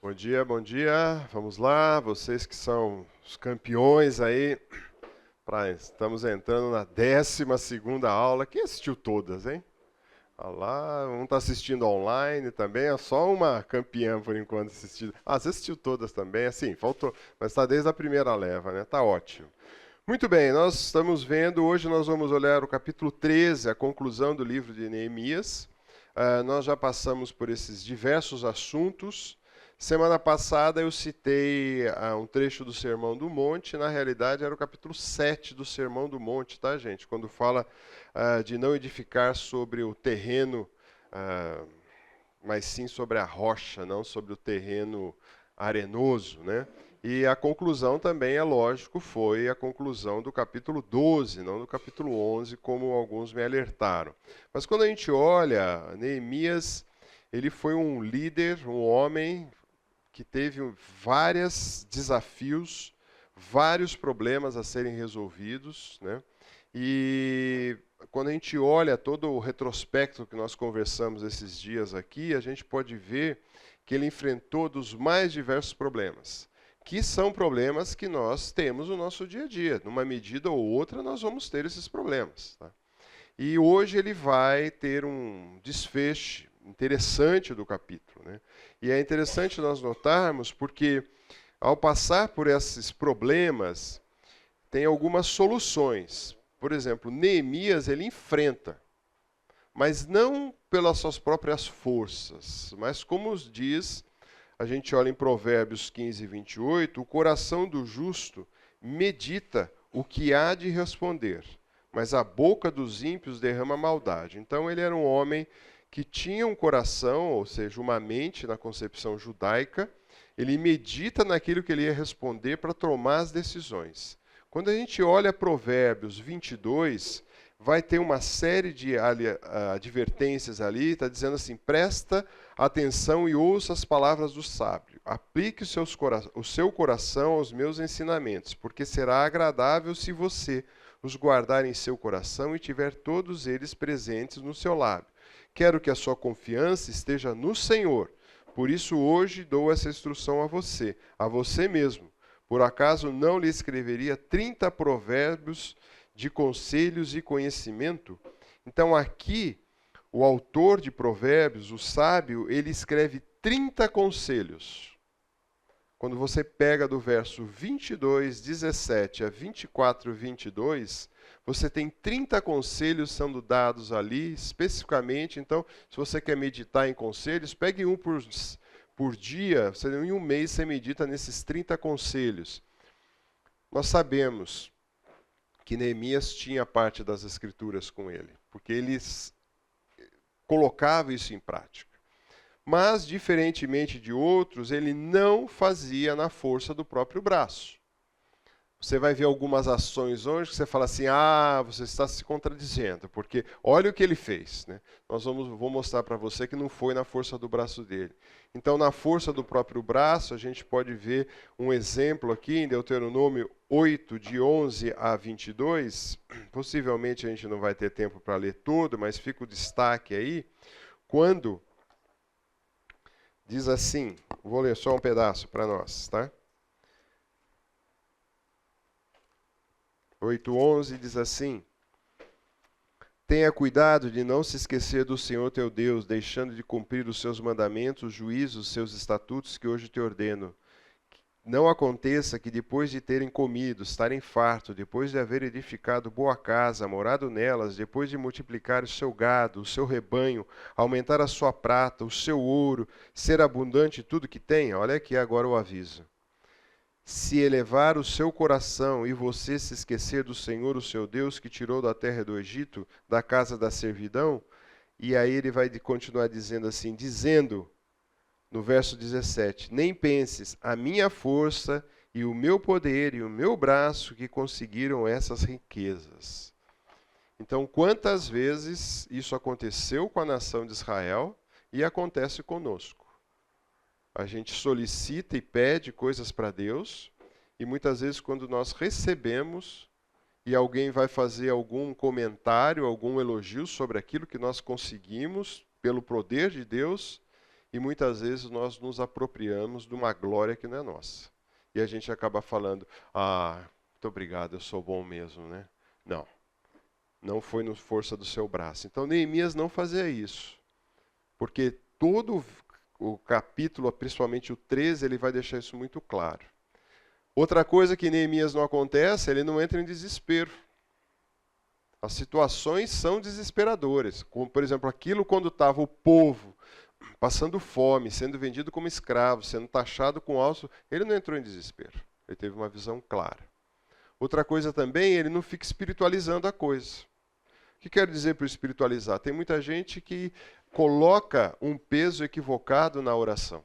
Bom dia, bom dia. Vamos lá, vocês que são os campeões aí. Estamos entrando na 12ª aula. Quem assistiu todas, hein? Olha lá, um está assistindo online também. É só uma campeã por enquanto assistindo. Ah, você assistiu todas também? Assim, faltou. Mas está desde a primeira leva, né? Tá ótimo. Muito bem, nós estamos vendo, hoje nós vamos olhar o capítulo 13, a conclusão do livro de Neemias. Nós já passamos por esses diversos assuntos. Semana passada eu citei um trecho do Sermão do Monte, na realidade era o capítulo 7 do Sermão do Monte, tá, gente? Quando fala de não edificar sobre o terreno, ah, mas sim sobre a rocha, não sobre o terreno arenoso, né? E a conclusão também, é lógico, foi a conclusão do capítulo 12, não do capítulo 11, como alguns me alertaram. Mas quando a gente olha, Neemias, ele foi um líder, um homem que teve vários desafios, vários problemas a serem resolvidos, né? E quando a gente olha todo o retrospecto que nós conversamos esses dias aqui, a gente pode ver que ele enfrentou dos mais diversos problemas, que são problemas que nós temos no nosso dia a dia. Numa medida ou outra, nós vamos ter esses problemas. Tá? E hoje ele vai ter um desfecho interessante do capítulo. Né? E é interessante nós notarmos porque, ao passar por esses problemas, tem algumas soluções. Por exemplo, Neemias ele enfrenta, mas não pelas suas próprias forças, mas como diz, a gente olha em Provérbios 15, 28, o coração do justo medita o que há de responder, mas a boca dos ímpios derrama maldade. Então ele era um homem que tinha um coração, ou seja, uma mente na concepção judaica, ele medita naquilo que ele ia responder para tomar as decisões. Quando a gente olha Provérbios 22, vai ter uma série de advertências ali, está dizendo assim, presta atenção e ouça as palavras do sábio. Aplique o seu coração aos meus ensinamentos, porque será agradável se você os guardar em seu coração e tiver todos eles presentes no seu lábio. Quero que a sua confiança esteja no Senhor. Por isso hoje dou essa instrução a você mesmo. Por acaso não lhe escreveria 30 provérbios de conselhos e conhecimento? Então aqui, o autor de Provérbios, o sábio, ele escreve 30 conselhos. Quando você pega do verso 22, 17 a 24, 22, você tem 30 conselhos sendo dados ali, especificamente. Então, se você quer meditar em conselhos, pegue um por dia, em um mês você medita nesses 30 conselhos. Nós sabemos que Neemias tinha parte das escrituras com ele, porque eles colocava isso em prática. Mas, diferentemente de outros, ele não fazia na força do próprio braço. Você vai ver algumas ações hoje que você fala assim, você está se contradizendo, porque olha o que ele fez. Né? Vou mostrar para você que não foi na força do braço dele. Então, na força do próprio braço, a gente pode ver um exemplo aqui em Deuteronômio 8, de 11 a 22. Possivelmente a gente não vai ter tempo para ler todo, mas fica o destaque aí. Quando diz assim, vou ler só um pedaço para nós, tá? 8:11 diz assim: Tenha cuidado de não se esquecer do Senhor teu Deus, deixando de cumprir os seus mandamentos, os juízos, os seus estatutos que hoje te ordeno. Não aconteça que depois de terem comido, estarem fartos, depois de haver edificado boa casa, morado nelas, depois de multiplicar o seu gado, o seu rebanho, aumentar a sua prata, o seu ouro, ser abundante tudo que tem, olha aqui agora o aviso. Se elevar o seu coração e você se esquecer do Senhor, o seu Deus, que tirou da terra do Egito, da casa da servidão, e aí ele vai continuar dizendo assim, no verso 17, nem penses, a minha força e o meu poder e o meu braço que conseguiram essas riquezas. Então, quantas vezes isso aconteceu com a nação de Israel e acontece conosco? A gente solicita e pede coisas para Deus, e muitas vezes quando nós recebemos e alguém vai fazer algum comentário, algum elogio sobre aquilo que nós conseguimos pelo poder de Deus, e muitas vezes nós nos apropriamos de uma glória que não é nossa. E a gente acaba falando, muito obrigado, eu sou bom mesmo, né? Não, não foi na força do seu braço. Então Neemias não fazia isso, porque todo o capítulo, principalmente o 13, ele vai deixar isso muito claro. Outra coisa que Neemias não acontece, ele não entra em desespero. As situações são desesperadoras, como por exemplo aquilo quando estava o povo passando fome, sendo vendido como escravo, sendo taxado com alço, ele não entrou em desespero. Ele teve uma visão clara. Outra coisa também, ele não fica espiritualizando a coisa. O que quero dizer por espiritualizar? Tem muita gente que coloca um peso equivocado na oração.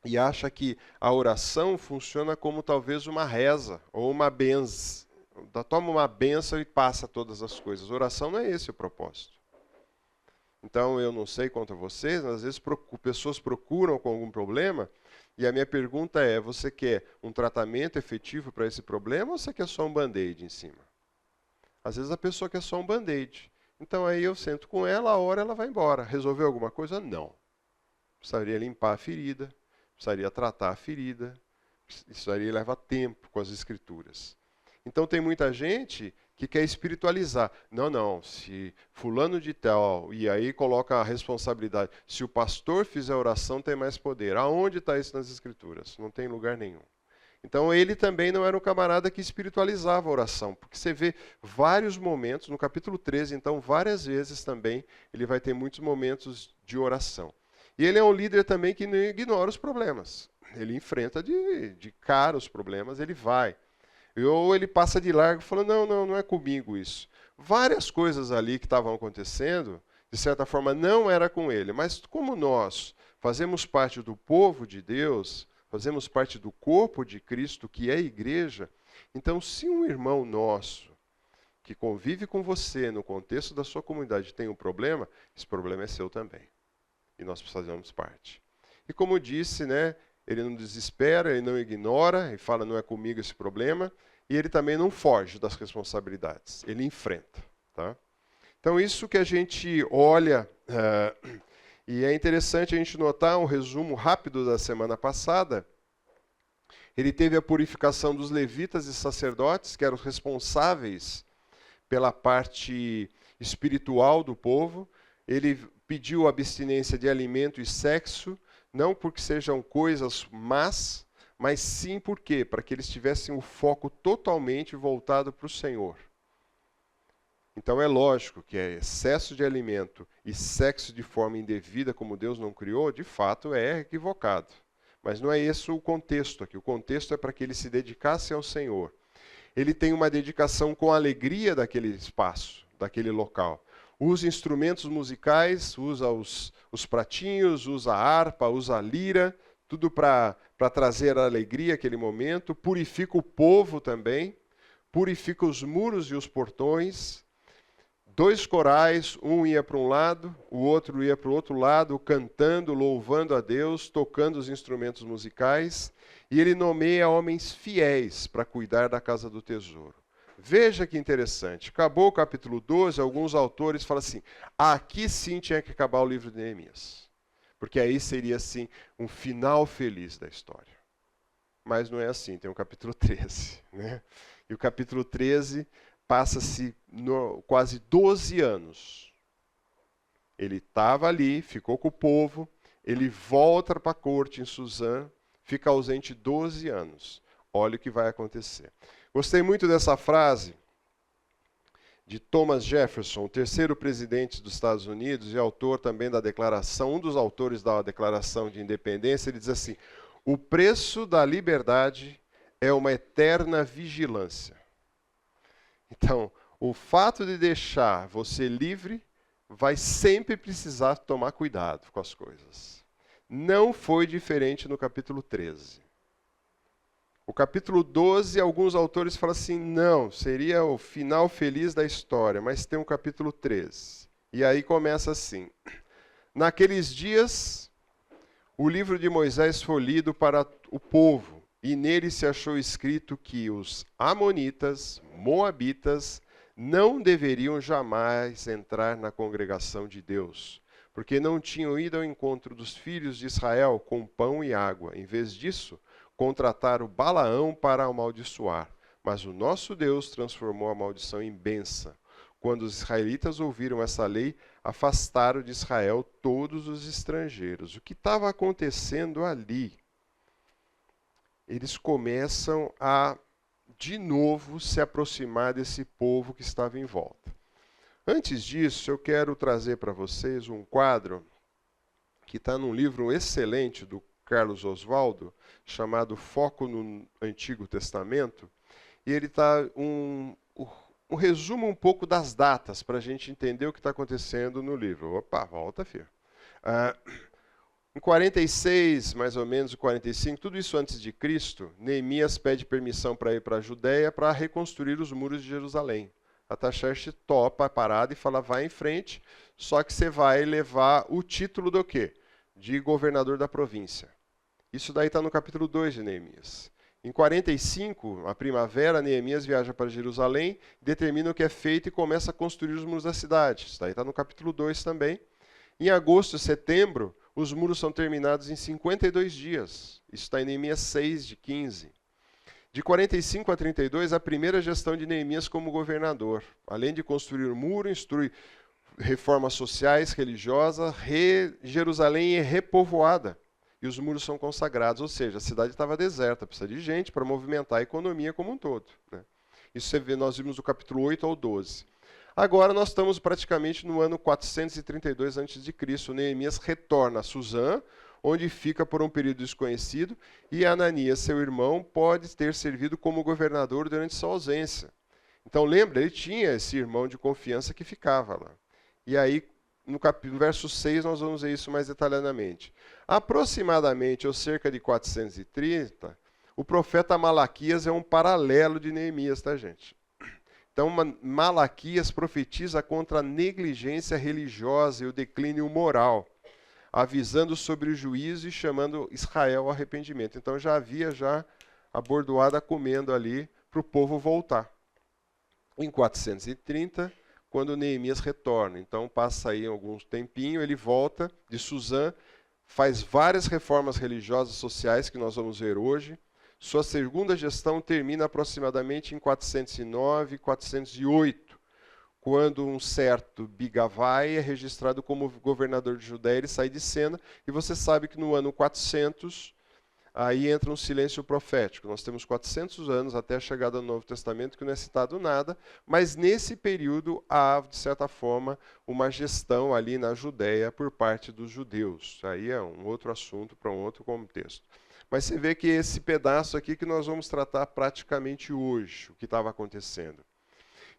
E acha que a oração funciona como talvez uma reza ou uma benção. Toma uma benção e passa todas as coisas. Oração não é esse o propósito. Então, eu não sei quanto a vocês, mas às vezes pessoas procuram com algum problema, e a minha pergunta é, você quer um tratamento efetivo para esse problema ou você quer só um band-aid em cima? Às vezes a pessoa quer só um band-aid. Então aí eu sento com ela, a hora ela vai embora. Resolveu alguma coisa? Não. Precisaria limpar a ferida, precisaria tratar a ferida, precisaria levar tempo com as escrituras. Então tem muita gente que quer espiritualizar. Não, se fulano de tal, e aí coloca a responsabilidade. Se o pastor fizer oração, tem mais poder. Aonde está isso nas escrituras? Não tem lugar nenhum. Então ele também não era um camarada que espiritualizava a oração, porque você vê vários momentos, no capítulo 13, então várias vezes também, ele vai ter muitos momentos de oração. E ele é um líder também que não ignora os problemas. Ele enfrenta de cara os problemas, ele vai. Ou ele passa de largo e fala, não é comigo isso. Várias coisas ali que estavam acontecendo, de certa forma, não era com ele. Mas como nós fazemos parte do povo de Deus, fazemos parte do corpo de Cristo, que é a igreja, então se um irmão nosso, que convive com você no contexto da sua comunidade, tem um problema, esse problema é seu também. E nós fazemos parte. E como disse, né, ele não desespera, ele não ignora, ele fala, não é comigo esse problema, e ele também não foge das responsabilidades, ele enfrenta. Tá? Então isso que a gente olha, e é interessante a gente notar um resumo rápido da semana passada, ele teve a purificação dos levitas e sacerdotes, que eram os responsáveis pela parte espiritual do povo, ele pediu abstinência de alimento e sexo, não porque sejam coisas más, mas sim por quê? Para que eles tivessem o foco totalmente voltado para o Senhor. Então é lógico que excesso de alimento e sexo de forma indevida, como Deus não criou, de fato é equivocado. Mas não é esse o contexto aqui. O contexto é para que eles se dedicassem ao Senhor. Ele tem uma dedicação com a alegria daquele espaço, daquele local. Usa instrumentos musicais, usa os pratinhos, usa a harpa, usa a lira, tudo para trazer a alegria àquele momento. Purifica o povo também, purifica os muros e os portões. 2 corais, um ia para um lado, o outro ia para o outro lado, cantando, louvando a Deus, tocando os instrumentos musicais. E ele nomeia homens fiéis para cuidar da casa do tesouro. Veja que interessante. Acabou o capítulo 12, alguns autores falam assim, aqui sim tinha que acabar o livro de Neemias. Porque aí seria, assim, um final feliz da história. Mas não é assim, tem o capítulo 13. Né? E o capítulo 13 passa-se quase 12 anos. Ele estava ali, ficou com o povo, ele volta para a corte em Suzã, fica ausente 12 anos. Olha o que vai acontecer. Gostei muito dessa frase de Thomas Jefferson, o terceiro presidente dos Estados Unidos e autor também da declaração, um dos autores da Declaração de Independência. Ele diz assim, o preço da liberdade é uma eterna vigilância. Então, o fato de deixar você livre vai sempre precisar tomar cuidado com as coisas. Não foi diferente no capítulo 13. O capítulo 12, alguns autores falam assim, não, seria o final feliz da história, mas tem o capítulo 13. E aí começa assim, naqueles dias, o livro de Moisés foi lido para o povo, e nele se achou escrito que os amonitas, moabitas, não deveriam jamais entrar na congregação de Deus, porque não tinham ido ao encontro dos filhos de Israel com pão e água. Em vez disso, contrataram Balaão para amaldiçoar. Mas o nosso Deus transformou a maldição em bênção. Quando os israelitas ouviram essa lei, afastaram de Israel todos os estrangeiros. O que estava acontecendo ali? Eles começam a, de novo, se aproximar desse povo que estava em volta. Antes disso, eu quero trazer para vocês um quadro que está num livro excelente do Carlos Oswaldo, chamado Foco no Antigo Testamento, e ele está um resumo um pouco das datas, para a gente entender o que está acontecendo no livro. Opa, volta, filho. Em 46, mais ou menos, 45, tudo isso antes de Cristo, Neemias pede permissão para ir para a Judéia para reconstruir os muros de Jerusalém. Ataxerxes topa a parada e fala, vai em frente, só que você vai levar o título do quê? De governador da província. Isso daí está no capítulo 2 de Neemias. Em 45, a primavera, Neemias viaja para Jerusalém, determina o que é feito e começa a construir os muros da cidade. Isso daí está no capítulo 2 também. Em agosto e setembro, os muros são terminados em 52 dias. Isso está em Neemias 6, de 15. De 45 a 32, a primeira gestão de Neemias como governador. Além de construir o muro, instrui reformas sociais, religiosas, Jerusalém é repovoada. E os muros são consagrados, ou seja, a cidade estava deserta, precisa de gente para movimentar a economia como um todo. Né? Isso você vê, nós vimos do capítulo 8 ao 12. Agora nós estamos praticamente no ano 432 a.C. Neemias retorna a Suzã, onde fica por um período desconhecido, e Ananias, seu irmão, pode ter servido como governador durante sua ausência. Então lembra, ele tinha esse irmão de confiança que ficava lá. E aí, no verso 6, nós vamos ver isso mais detalhadamente. Aproximadamente, ou cerca de 430, o profeta Malaquias é um paralelo de Neemias, tá, gente? Então, Malaquias profetiza contra a negligência religiosa e o declínio moral, avisando sobre o juízo e chamando Israel ao arrependimento. Então, já havia a bordoada comendo ali para o povo voltar. Em 430, quando Neemias retorna. Então, passa aí algum tempinho, ele volta de Suzã, faz várias reformas religiosas e sociais que nós vamos ver hoje. Sua segunda gestão termina aproximadamente em 409 e 408, quando um certo Bigavai é registrado como governador de Judéia, ele sai de cena, e você sabe que no ano 400, aí entra um silêncio profético. Nós temos 400 anos até a chegada do Novo Testamento, que não é citado nada, mas nesse período há, de certa forma, uma gestão ali na Judéia por parte dos judeus. Aí é um outro assunto para um outro contexto. Mas você vê que esse pedaço aqui que nós vamos tratar praticamente hoje, o que estava acontecendo.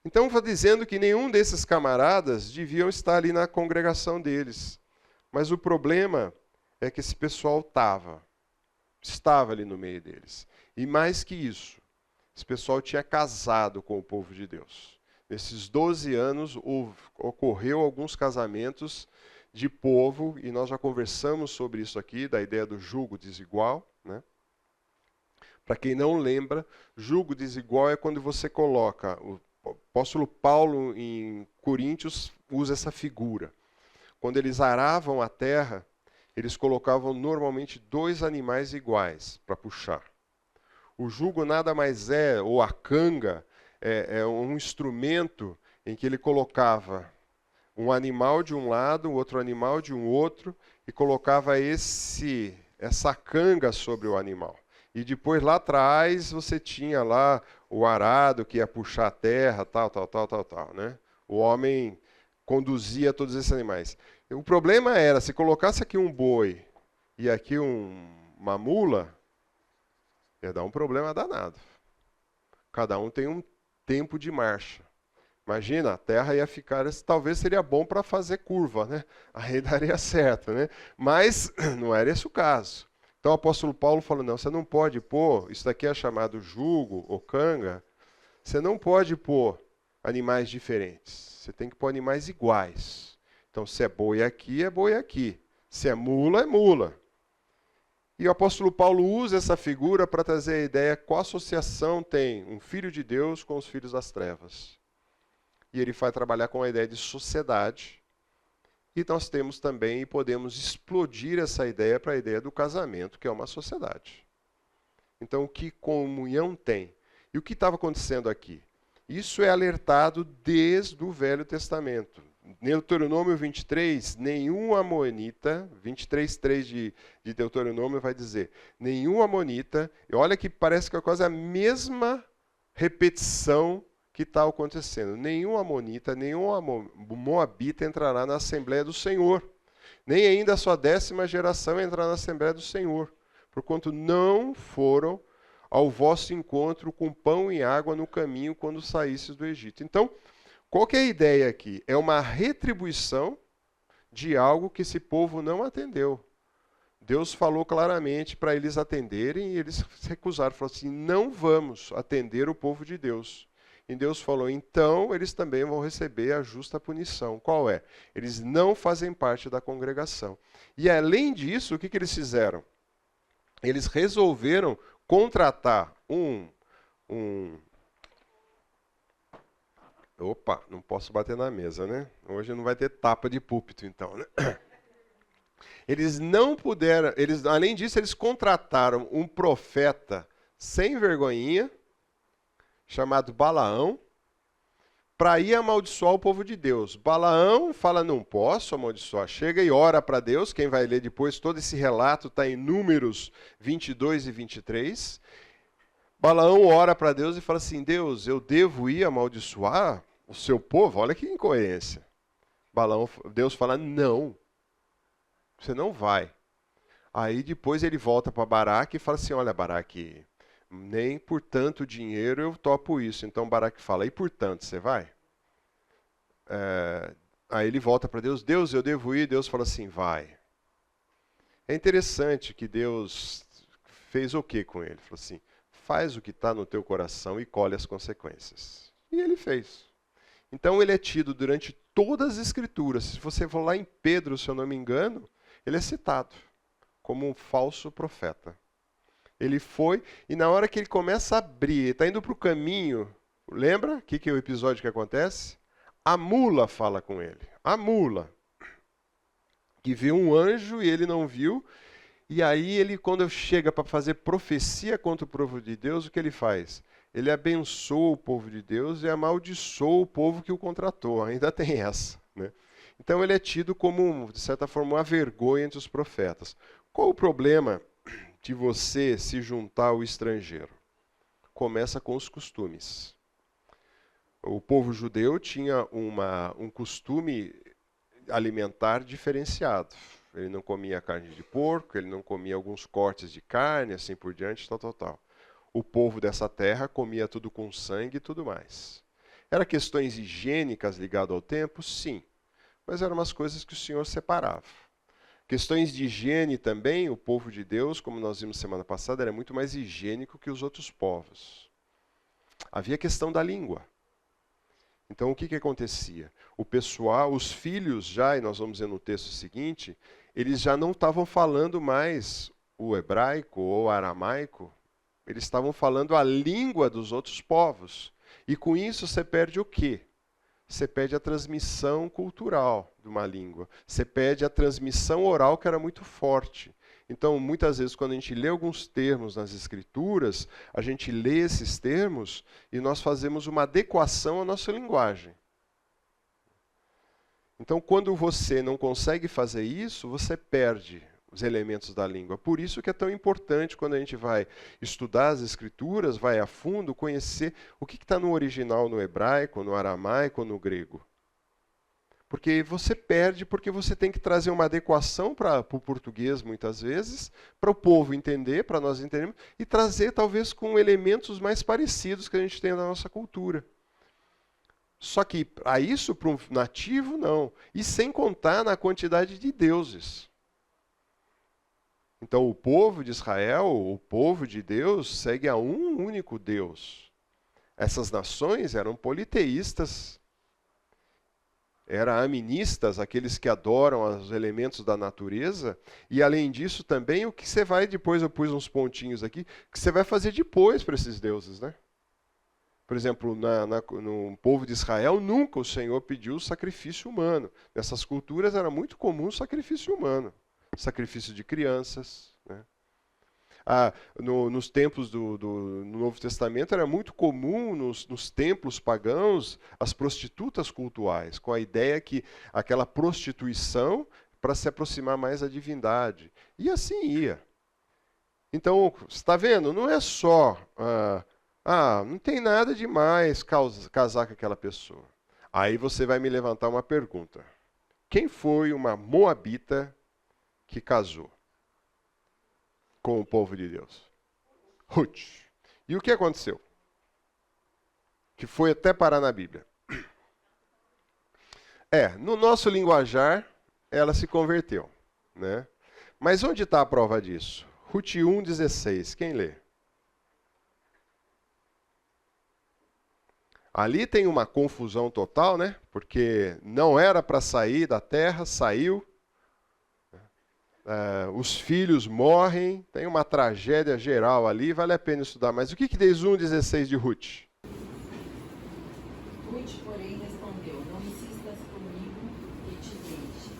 Então, está dizendo que nenhum desses camaradas deviam estar ali na congregação deles. Mas o problema é que esse pessoal estava ali no meio deles. E mais que isso, esse pessoal tinha casado com o povo de Deus. Nesses 12 anos, ocorreu alguns casamentos de povo, e nós já conversamos sobre isso aqui, da ideia do jugo desigual. Né? Para quem não lembra, jugo desigual é quando você coloca, o apóstolo Paulo em Coríntios usa essa figura. Quando eles aravam a terra, eles colocavam normalmente 2 animais iguais para puxar. O jugo nada mais é, ou a canga, é um instrumento em que ele colocava um animal de um lado, outro animal de um outro, e colocava essa canga sobre o animal. E depois lá atrás você tinha lá o arado que ia puxar a terra, tal, né? O homem conduzia todos esses animais. O problema era, se colocasse aqui um boi e aqui uma mula, ia dar um problema danado. Cada um tem um tempo de marcha. Imagina, a terra ia ficar, talvez seria bom para fazer curva, né? Aí daria certo, né? Mas não era esse o caso. Então o apóstolo Paulo falou, não, você não pode pôr, isso daqui é chamado jugo ou canga, você não pode pôr animais diferentes. Você tem que pôr animais iguais. Então se é boi aqui, é boi aqui. Se é mula, é mula. E o apóstolo Paulo usa essa figura para trazer a ideia qual associação tem um filho de Deus com os filhos das trevas. E ele vai trabalhar com a ideia de sociedade. E nós temos também, e podemos explodir essa ideia para a ideia do casamento, que é uma sociedade. Então, que comunhão tem? E o que estava acontecendo aqui? Isso é alertado desde o Velho Testamento. Deuteronômio 23, nenhum amonita, 23:3 de Deuteronômio vai dizer, nenhum amonita, e olha que parece que é quase a mesma repetição que está acontecendo. Nenhum amonita, nenhum moabita entrará na Assembleia do Senhor, nem ainda a sua 10ª geração entrará na Assembleia do Senhor, porquanto não foram ao vosso encontro com pão e água no caminho quando saísses do Egito. Então, qual que é a ideia aqui? É uma retribuição de algo que esse povo não atendeu. Deus falou claramente para eles atenderem e eles se recusaram. Falou assim, não vamos atender o povo de Deus. E Deus falou, então eles também vão receber a justa punição. Qual é? Eles não fazem parte da congregação. E além disso, o que eles fizeram? Eles resolveram contratar Opa, não posso bater na mesa, né? Hoje não vai ter tapa de púlpito, então, né? Eles não puderam, além disso, eles contrataram um profeta sem vergonhinha, chamado Balaão, para ir amaldiçoar o povo de Deus. Balaão fala, não posso amaldiçoar. Chega e ora para Deus, quem vai ler depois, todo esse relato está em Números 22 e 23. Balaão ora para Deus e fala assim, Deus, eu devo ir amaldiçoar o seu povo? Olha que incoerência. Deus fala, não, você não vai. Aí depois ele volta para Baraque e fala assim, olha Baraque, nem por tanto dinheiro eu topo isso. Então Baraque fala, e por tanto, você vai? Aí ele volta para Deus, Deus, eu devo ir. Deus fala assim, vai. É interessante que Deus fez o que com ele? Falou assim, faz o que está no teu coração e colhe as consequências. E ele fez. Então ele é tido durante todas as escrituras. Se você for lá em Pedro, se eu não me engano, ele é citado como um falso profeta. Ele foi, e na hora que ele começa a abrir, está indo para o caminho, lembra? O que é o episódio que acontece? A mula fala com ele. A mula. Que viu um anjo e ele não viu. E aí ele, quando chega para fazer profecia contra o povo de Deus, o que ele faz? Ele abençoa o povo de Deus e amaldiçoa o povo que o contratou. Ainda tem essa, né? Então ele é tido como, de certa forma, uma vergonha entre os profetas. Qual o problema de você se juntar ao estrangeiro? Começa com os costumes. O povo judeu tinha um costume alimentar diferenciado. Ele não comia carne de porco, ele não comia alguns cortes de carne, assim por diante, tal. O povo dessa terra comia tudo com sangue e tudo mais. Eram questões higiênicas ligadas ao tempo? Sim. Mas eram umas coisas que o Senhor separava. Questões de higiene também, o povo de Deus, como nós vimos semana passada, era muito mais higiênico que os outros povos. Havia a questão da língua. Então o que acontecia? O pessoal, os filhos já, e nós vamos ver no texto seguinte, eles já não estavam falando mais o hebraico ou o aramaico, eles estavam falando a língua dos outros povos. E com isso você perde o quê? Você perde a transmissão cultural de uma língua. Você perde a transmissão oral, que era muito forte. Então, muitas vezes, quando a gente lê alguns termos nas Escrituras, a gente lê esses termos e nós fazemos uma adequação à nossa linguagem. Então, quando você não consegue fazer isso, você perde os elementos da língua. Por isso que é tão importante, quando a gente vai estudar as Escrituras, vai a fundo, conhecer o que está no original, no hebraico, no aramaico, no grego. Porque você perde, porque você tem que trazer uma adequação para o português, muitas vezes, para o povo entender, para nós entendermos, e trazer, talvez, com elementos mais parecidos que a gente tem na nossa cultura. Só que, a isso, para um nativo, não. E sem contar na quantidade de deuses. Então, o povo de Israel, o povo de Deus, segue a um único Deus. Essas nações eram politeístas, eram aministas, aqueles que adoram os elementos da natureza, e além disso também o que você vai, depois eu pus uns pontinhos aqui, que você vai fazer depois para esses deuses, né? Por exemplo, no povo de Israel, nunca o Senhor pediu sacrifício humano. Nessas culturas era muito comum o sacrifício humano, sacrifício de crianças. Né? Nos templos no Novo Testamento era muito comum, nos templos pagãos, as prostitutas cultuais, com a ideia que aquela prostituição para se aproximar mais da divindade. E assim ia. Então, você está vendo? Não é só... não tem nada demais casar com aquela pessoa. Aí você vai me levantar uma pergunta. Quem foi uma moabita que casou com o povo de Deus? Ruth. E o que aconteceu? Que foi até parar na Bíblia. No nosso linguajar, ela se converteu. Né? Mas onde está a prova disso? Ruth 1,16. Quem lê? Ali tem uma confusão total, né? Porque não era para sair da terra, saiu. Os filhos morrem, tem uma tragédia geral ali, vale a pena estudar. Mas o que diz 1,16 de Ruth? Ruth, porém, respondeu: não insistas comigo e te deixe,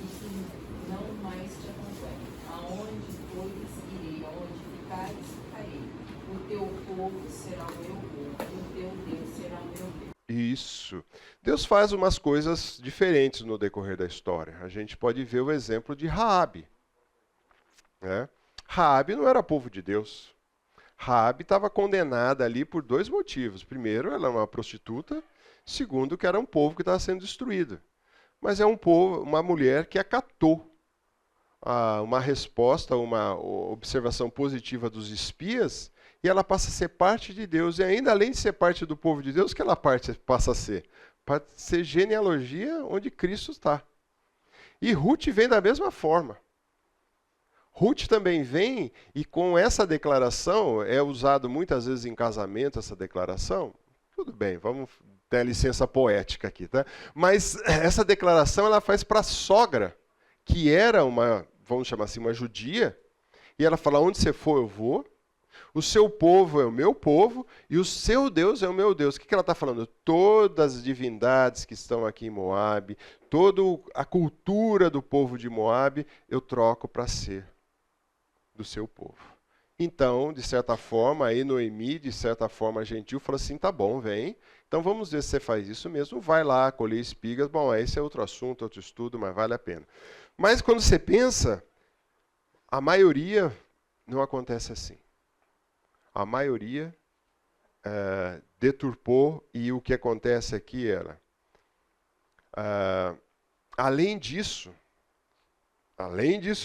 e que não mais te acompanhe. Aonde fores, irei, aonde ficares, ficarei. O teu povo será o meu povo, e o teu Deus será o meu Deus. Isso. Deus faz umas coisas diferentes no decorrer da história. A gente pode ver o exemplo de Raabe. Né? Raabe não era povo de Deus. Raabe estava condenada ali por dois motivos. Primeiro, ela é uma prostituta. Segundo, que era um povo que estava sendo destruído. Mas é uma mulher que acatou uma resposta, uma observação positiva dos espias, e ela passa a ser parte de Deus. E ainda além de ser parte do povo de Deus, que ela passa a ser? Passa a ser genealogia onde Cristo está. E Ruth vem da mesma forma. Ruth também vem, e com essa declaração, é usado muitas vezes em casamento essa declaração. Tudo bem, vamos ter a licença poética aqui, tá? Mas essa declaração ela faz para a sogra, que era vamos chamar assim, uma judia, e ela fala: onde você for, eu vou. O seu povo é o meu povo e o seu Deus é o meu Deus. O que ela está falando? Todas as divindades que estão aqui em Moabe, toda a cultura do povo de Moabe, eu troco para ser do seu povo. Então, de certa forma, aí Noemi, de certa forma gentil, falou assim: tá bom, vem. Então vamos ver se você faz isso mesmo. Vai lá colher espigas. Bom, esse é outro assunto, outro estudo, mas vale a pena. Mas quando você pensa, a maioria não acontece assim. A maioria deturpou, e o que acontece aqui era, além disso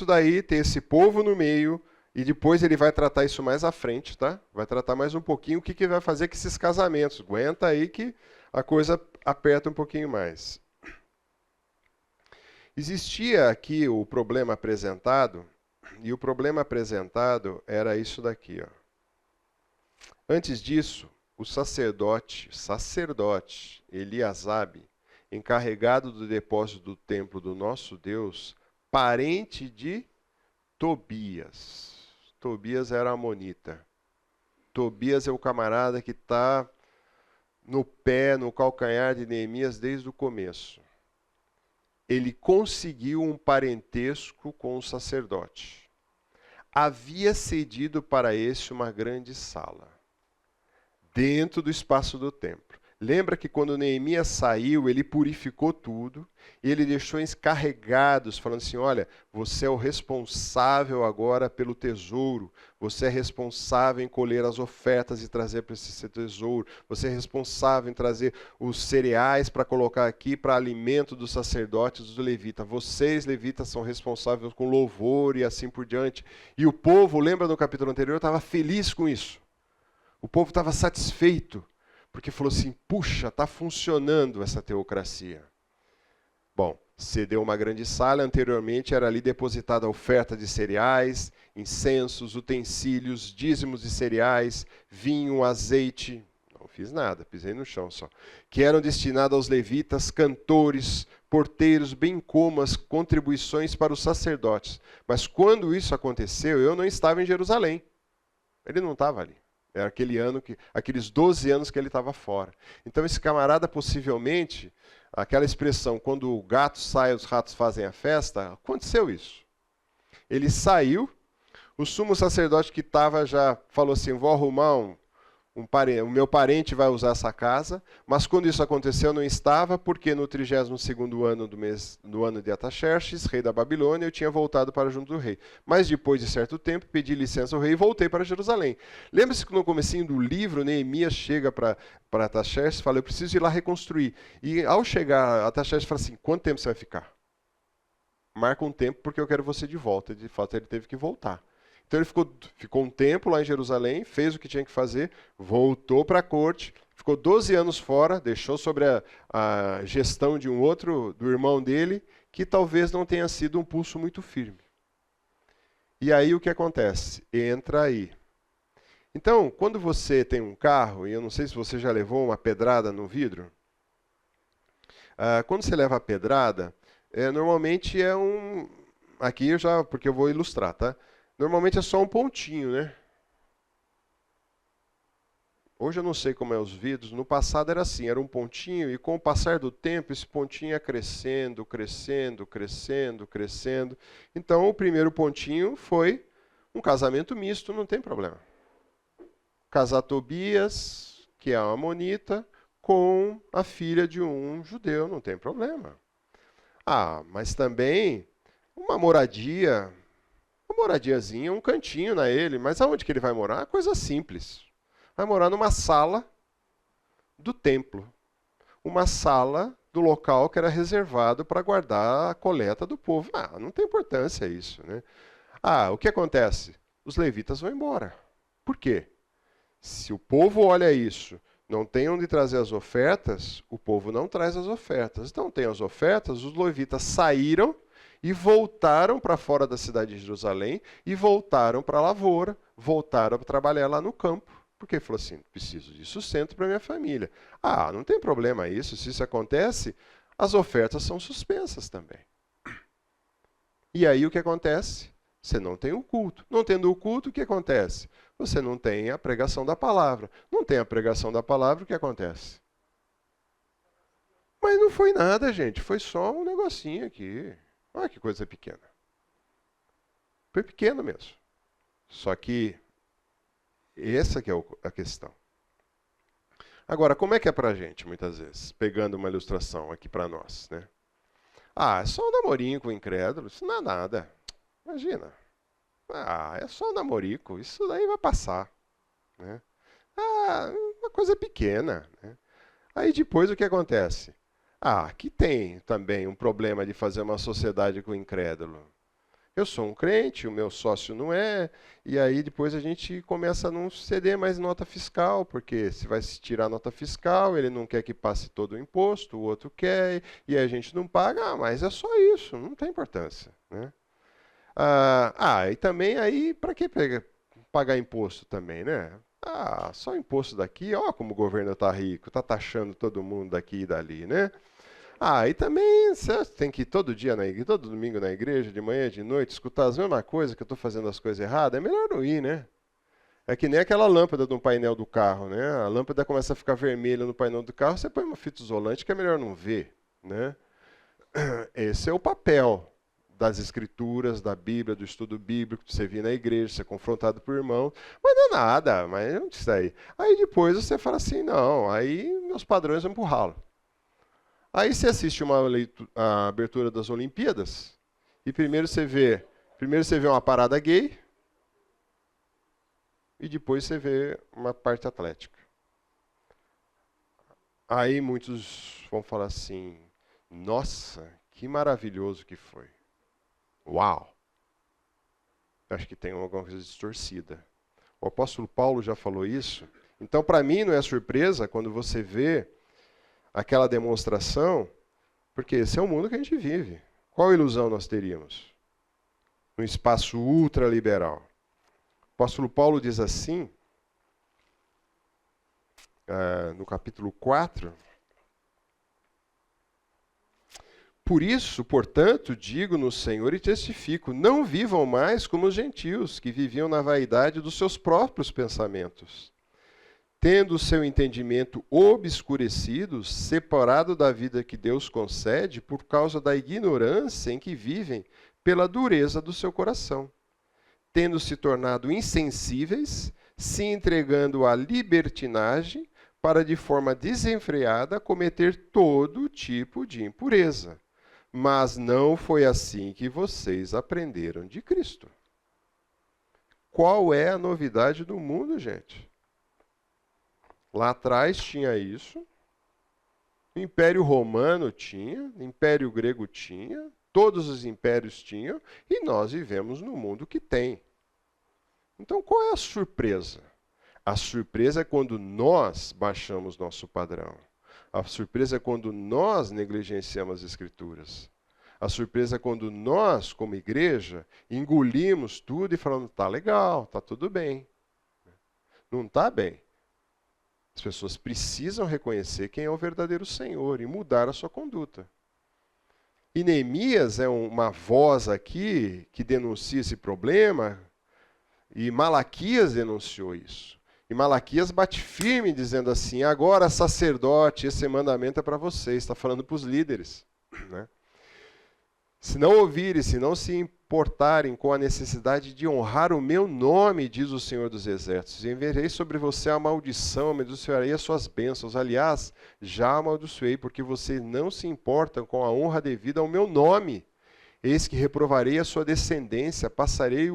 daí, tem esse povo no meio, e depois ele vai tratar isso mais à frente, tá? Vai tratar mais um pouquinho o que vai fazer com esses casamentos. Aguenta aí que a coisa aperta um pouquinho mais. Existia aqui o problema apresentado, e o problema apresentado era isso daqui, ó. Antes disso, o sacerdote Eliasabe, encarregado do depósito do templo do nosso Deus, parente de Tobias. Tobias era amonita. Tobias é o camarada que está no pé, no calcanhar de Neemias desde o começo. Ele conseguiu um parentesco com o sacerdote. Havia cedido para esse uma grande sala dentro do espaço do templo. Lembra que quando Neemias saiu, ele purificou tudo, e ele deixou encarregados, falando assim: olha, você é o responsável agora pelo tesouro, você é responsável em colher as ofertas e trazer para esse tesouro, você é responsável em trazer os cereais para colocar aqui para alimento dos sacerdotes, dos levitas. Vocês, levitas, são responsáveis com louvor e assim por diante. E o povo, lembra no capítulo anterior, estava feliz com isso. O povo estava satisfeito, porque falou assim: puxa, está funcionando essa teocracia. Bom, cedeu uma grande sala, anteriormente era ali depositada a oferta de cereais, incensos, utensílios, dízimos de cereais, vinho, azeite, não fiz nada, pisei no chão só, que eram destinados aos levitas, cantores, porteiros, bem como as contribuições para os sacerdotes. Mas quando isso aconteceu, eu não estava em Jerusalém. Ele não estava ali. Era aquele ano aqueles 12 anos que ele estava fora. Então esse camarada possivelmente, aquela expressão, quando o gato sai, os ratos fazem a festa, aconteceu isso. Ele saiu, o sumo sacerdote que estava já falou assim, vou arrumar o meu parente vai usar essa casa, mas quando isso aconteceu não estava, porque no 32º ano do ano de Ataxerxes, rei da Babilônia, eu tinha voltado para junto do rei. Mas depois de certo tempo, pedi licença ao rei e voltei para Jerusalém. Lembra-se que no comecinho do livro, Neemias chega para Ataxerxes e fala, eu preciso ir lá reconstruir. E ao chegar, Ataxerxes fala assim, quanto tempo você vai ficar? Marca um tempo porque eu quero você de volta. De fato, ele teve que voltar. Então ele ficou um tempo lá em Jerusalém, fez o que tinha que fazer, voltou para a corte, ficou 12 anos fora, deixou sobre a gestão de do irmão dele, que talvez não tenha sido um pulso muito firme. E aí o que acontece? Entra aí. Então, quando você tem um carro, e eu não sei se você já levou uma pedrada no vidro, quando você leva a pedrada, normalmente é um... Aqui porque eu vou ilustrar, tá? Normalmente é só um pontinho, né? Hoje eu não sei como é os vidros. No passado era assim, era um pontinho e com o passar do tempo esse pontinho ia crescendo, crescendo, crescendo, crescendo. Então o primeiro pontinho foi um casamento misto, não tem problema. Casar Tobias, que é uma amonita, com a filha de um judeu, não tem problema. Mas também uma moradiazinha, um cantinho na ele, mas aonde que ele vai morar? Coisa simples. Vai morar numa sala do templo. Uma sala do local que era reservado para guardar a coleta do povo. Não tem importância isso, né? O que acontece? Os levitas vão embora. Por quê? Se o povo olha isso, não tem onde trazer as ofertas, o povo não traz as ofertas. Então tem as ofertas, os levitas saíram e voltaram para fora da cidade de Jerusalém e voltaram para a lavoura, voltaram para trabalhar lá no campo. Porque falou assim, preciso de sustento para minha família. Não tem problema isso, se isso acontece, as ofertas são suspensas também. E aí o que acontece? Você não tem o culto. Não tendo o culto, o que acontece? Você não tem a pregação da palavra. Não tem a pregação da palavra, o que acontece? Mas não foi nada, gente, foi só um negocinho aqui. Olha que coisa pequena. Foi pequeno mesmo. Só que essa que é a questão. Agora, como é que é pra gente, muitas vezes? Pegando uma ilustração aqui para nós, né? É só um namorinho com o incrédulo, isso não é nada. Imagina. É só um namorico, isso daí vai passar. Né? Uma coisa pequena. Né? Aí depois o que acontece? Aqui tem também um problema de fazer uma sociedade com o incrédulo. Eu sou um crente, o meu sócio não é, e aí depois a gente começa a não ceder mais nota fiscal, porque se vai se tirar nota fiscal, ele não quer que passe todo o imposto, o outro quer, e a gente não paga, mas é só isso, não tem importância. Né? E também aí, para que pagar imposto também, né? Só imposto daqui, ó como o governo está rico, está taxando todo mundo daqui e dali, né? E também você tem que ir todo dia na igreja, todo domingo na igreja, de manhã, de noite, escutar as mesmas coisas, que eu estou fazendo as coisas erradas, é melhor não ir, né? É que nem aquela lâmpada do painel do carro, né? A lâmpada começa a ficar vermelha no painel do carro, você põe uma fita isolante que é melhor não ver, né? Esse é o papel das escrituras, da Bíblia, do estudo bíblico, de você vir na igreja, ser confrontado por irmão, mas não é nada, mas não isso aí. Aí depois você fala assim, não, aí meus padrões vão empurrá-lo. Aí você assiste a abertura das Olimpíadas, e primeiro você vê uma parada gay, e depois você vê uma parte atlética. Aí muitos vão falar assim, nossa, que maravilhoso que foi. Uau! Acho que tem alguma coisa distorcida. O apóstolo Paulo já falou isso. Então, para mim, não é surpresa quando você vê aquela demonstração, porque esse é o mundo que a gente vive. Qual ilusão nós teríamos? Um espaço ultraliberal. O apóstolo Paulo diz assim, no capítulo 4, por isso, portanto, digo no Senhor e testifico, não vivam mais como os gentios, que viviam na vaidade dos seus próprios pensamentos. tendo o seu entendimento obscurecido, separado da vida que Deus concede por causa da ignorância em que vivem, pela dureza do seu coração, tendo se tornado insensíveis, se entregando à libertinagem, para de forma desenfreada cometer todo tipo de impureza. Mas não foi assim que vocês aprenderam de Cristo. Qual é a novidade do mundo, gente? Lá atrás tinha isso, o Império Romano tinha, o Império Grego tinha, todos os impérios tinham, e nós vivemos no mundo que tem. Então, qual é a surpresa? A surpresa é quando nós baixamos nosso padrão. A surpresa é quando nós negligenciamos as Escrituras. A surpresa é quando nós, como igreja, engolimos tudo e falamos, tá legal, tá tudo bem. Não tá bem. As pessoas precisam reconhecer quem é o verdadeiro Senhor e mudar a sua conduta. E Neemias é uma voz aqui que denuncia esse problema, e Malaquias denunciou isso. E Malaquias bate firme dizendo assim, agora sacerdote, esse mandamento é para vocês, está falando para os líderes. Né? Se não ouvirem, se não se importarem com a necessidade de honrar o meu nome, diz o Senhor dos Exércitos, enviarei sobre você a maldição, amaldiçoarei as suas bênçãos. Aliás, já amaldiçoei, porque vocês não se importam com a honra devida ao meu nome. Eis que reprovarei a sua descendência, passarei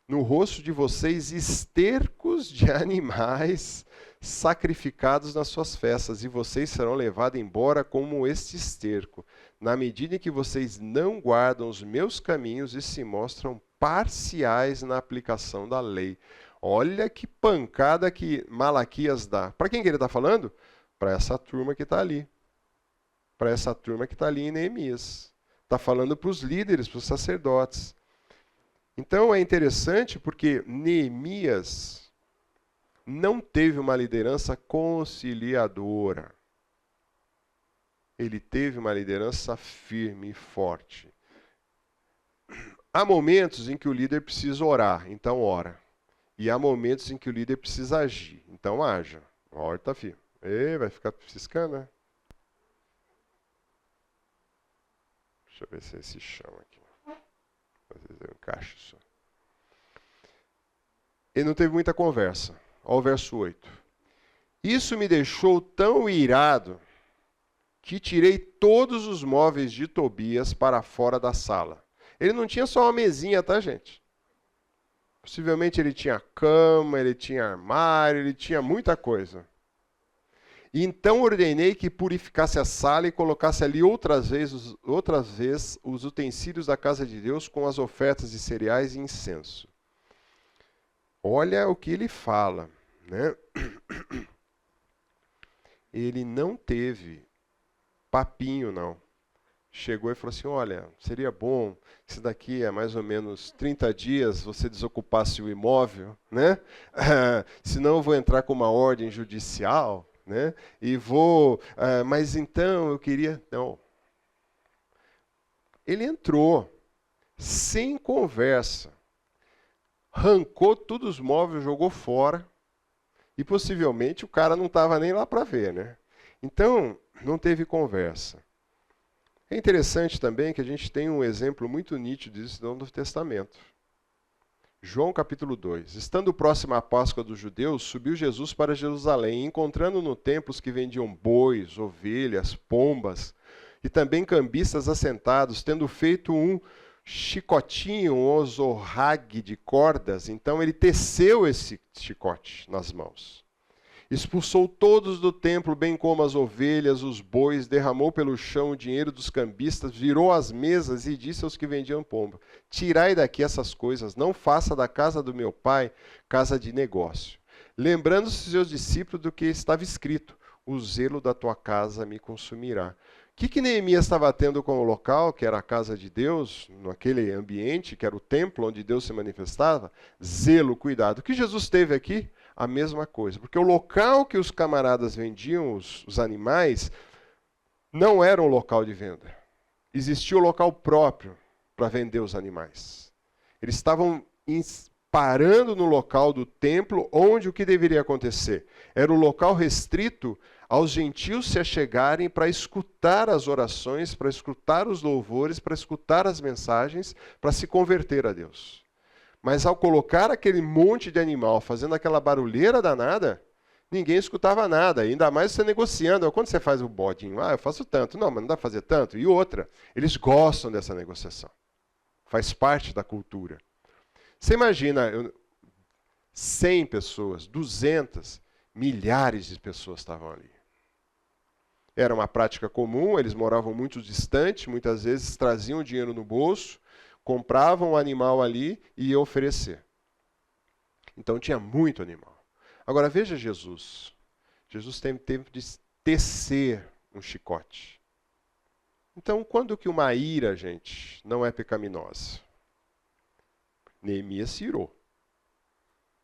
no rosto de vocês estercos de animais sacrificados nas suas festas, e vocês serão levados embora como este esterco, na medida em que vocês não guardam os meus caminhos e se mostram parciais na aplicação da lei. Olha que pancada que Malaquias dá. Para quem que ele está falando? Para essa turma que está ali. Para essa turma que está ali em Neemias. Está falando para os líderes, para os sacerdotes. Então é interessante porque Neemias não teve uma liderança conciliadora. Ele teve uma liderança firme e forte. Há momentos em que o líder precisa orar, então ora. E há momentos em que o líder precisa agir, então haja. Ora, tá firme. Vai ficar ciscando, né? Deixa eu ver se é esse chão aqui. Às vezes eu encaixo isso. Ele não teve muita conversa. Olha o verso 8. Isso me deixou tão irado que tirei todos os móveis de Tobias para fora da sala. Ele não tinha só uma mesinha, tá, gente? Possivelmente ele tinha cama, ele tinha armário, ele tinha muita coisa. E então ordenei que purificasse a sala e colocasse ali outras vezes os utensílios da casa de Deus com as ofertas de cereais e incenso. Olha o que ele fala, né? Ele não teve papinho, não. Chegou e falou assim, olha, seria bom se daqui a mais ou menos 30 dias você desocupasse o imóvel, né? Senão eu vou entrar com uma ordem judicial, né? E vou... mas então eu queria... Não. Ele entrou sem conversa. Arrancou todos os móveis, jogou fora. E possivelmente o cara não estava nem lá para ver, né? Então, não teve conversa. É interessante também que a gente tem um exemplo muito nítido disso no Novo Testamento. João capítulo 2. Estando próximo à Páscoa dos judeus, subiu Jesus para Jerusalém, e encontrando no templo os que vendiam bois, ovelhas, pombas, e também cambistas assentados, tendo feito um chicotinho, um ozorrague de cordas, então ele teceu esse chicote nas mãos. Expulsou todos do templo, bem como as ovelhas, os bois, derramou pelo chão o dinheiro dos cambistas, virou as mesas e disse aos que vendiam pomba, tirai daqui essas coisas, não faça da casa do meu pai casa de negócio. Lembrando-se seus discípulos do que estava escrito, o zelo da tua casa me consumirá. O que Neemias estava tendo com o local, que era a casa de Deus, naquele ambiente, que era o templo onde Deus se manifestava? Zelo, cuidado. O que Jesus teve aqui? A mesma coisa. Porque o local que os camaradas vendiam os animais não era um local de venda. Existia um local próprio para vender os animais. Eles estavam parando no local do templo, onde o que deveria acontecer? Era o local restrito aos gentios se achegarem para escutar as orações, para escutar os louvores, para escutar as mensagens, para se converter a Deus. Mas ao colocar aquele monte de animal fazendo aquela barulheira danada, ninguém escutava nada, ainda mais você negociando. Quando você faz o bodinho, eu faço tanto. Não, mas não dá para fazer tanto. E outra, eles gostam dessa negociação. Faz parte da cultura. Você imagina 100 pessoas, 200, milhares de pessoas estavam ali. Era uma prática comum, eles moravam muito distante, muitas vezes traziam dinheiro no bolso, compravam o animal ali e iam oferecer. Então tinha muito animal. Agora veja Jesus. Jesus teve tempo de tecer um chicote. Então quando que uma ira, gente, não é pecaminosa? Neemias se irou.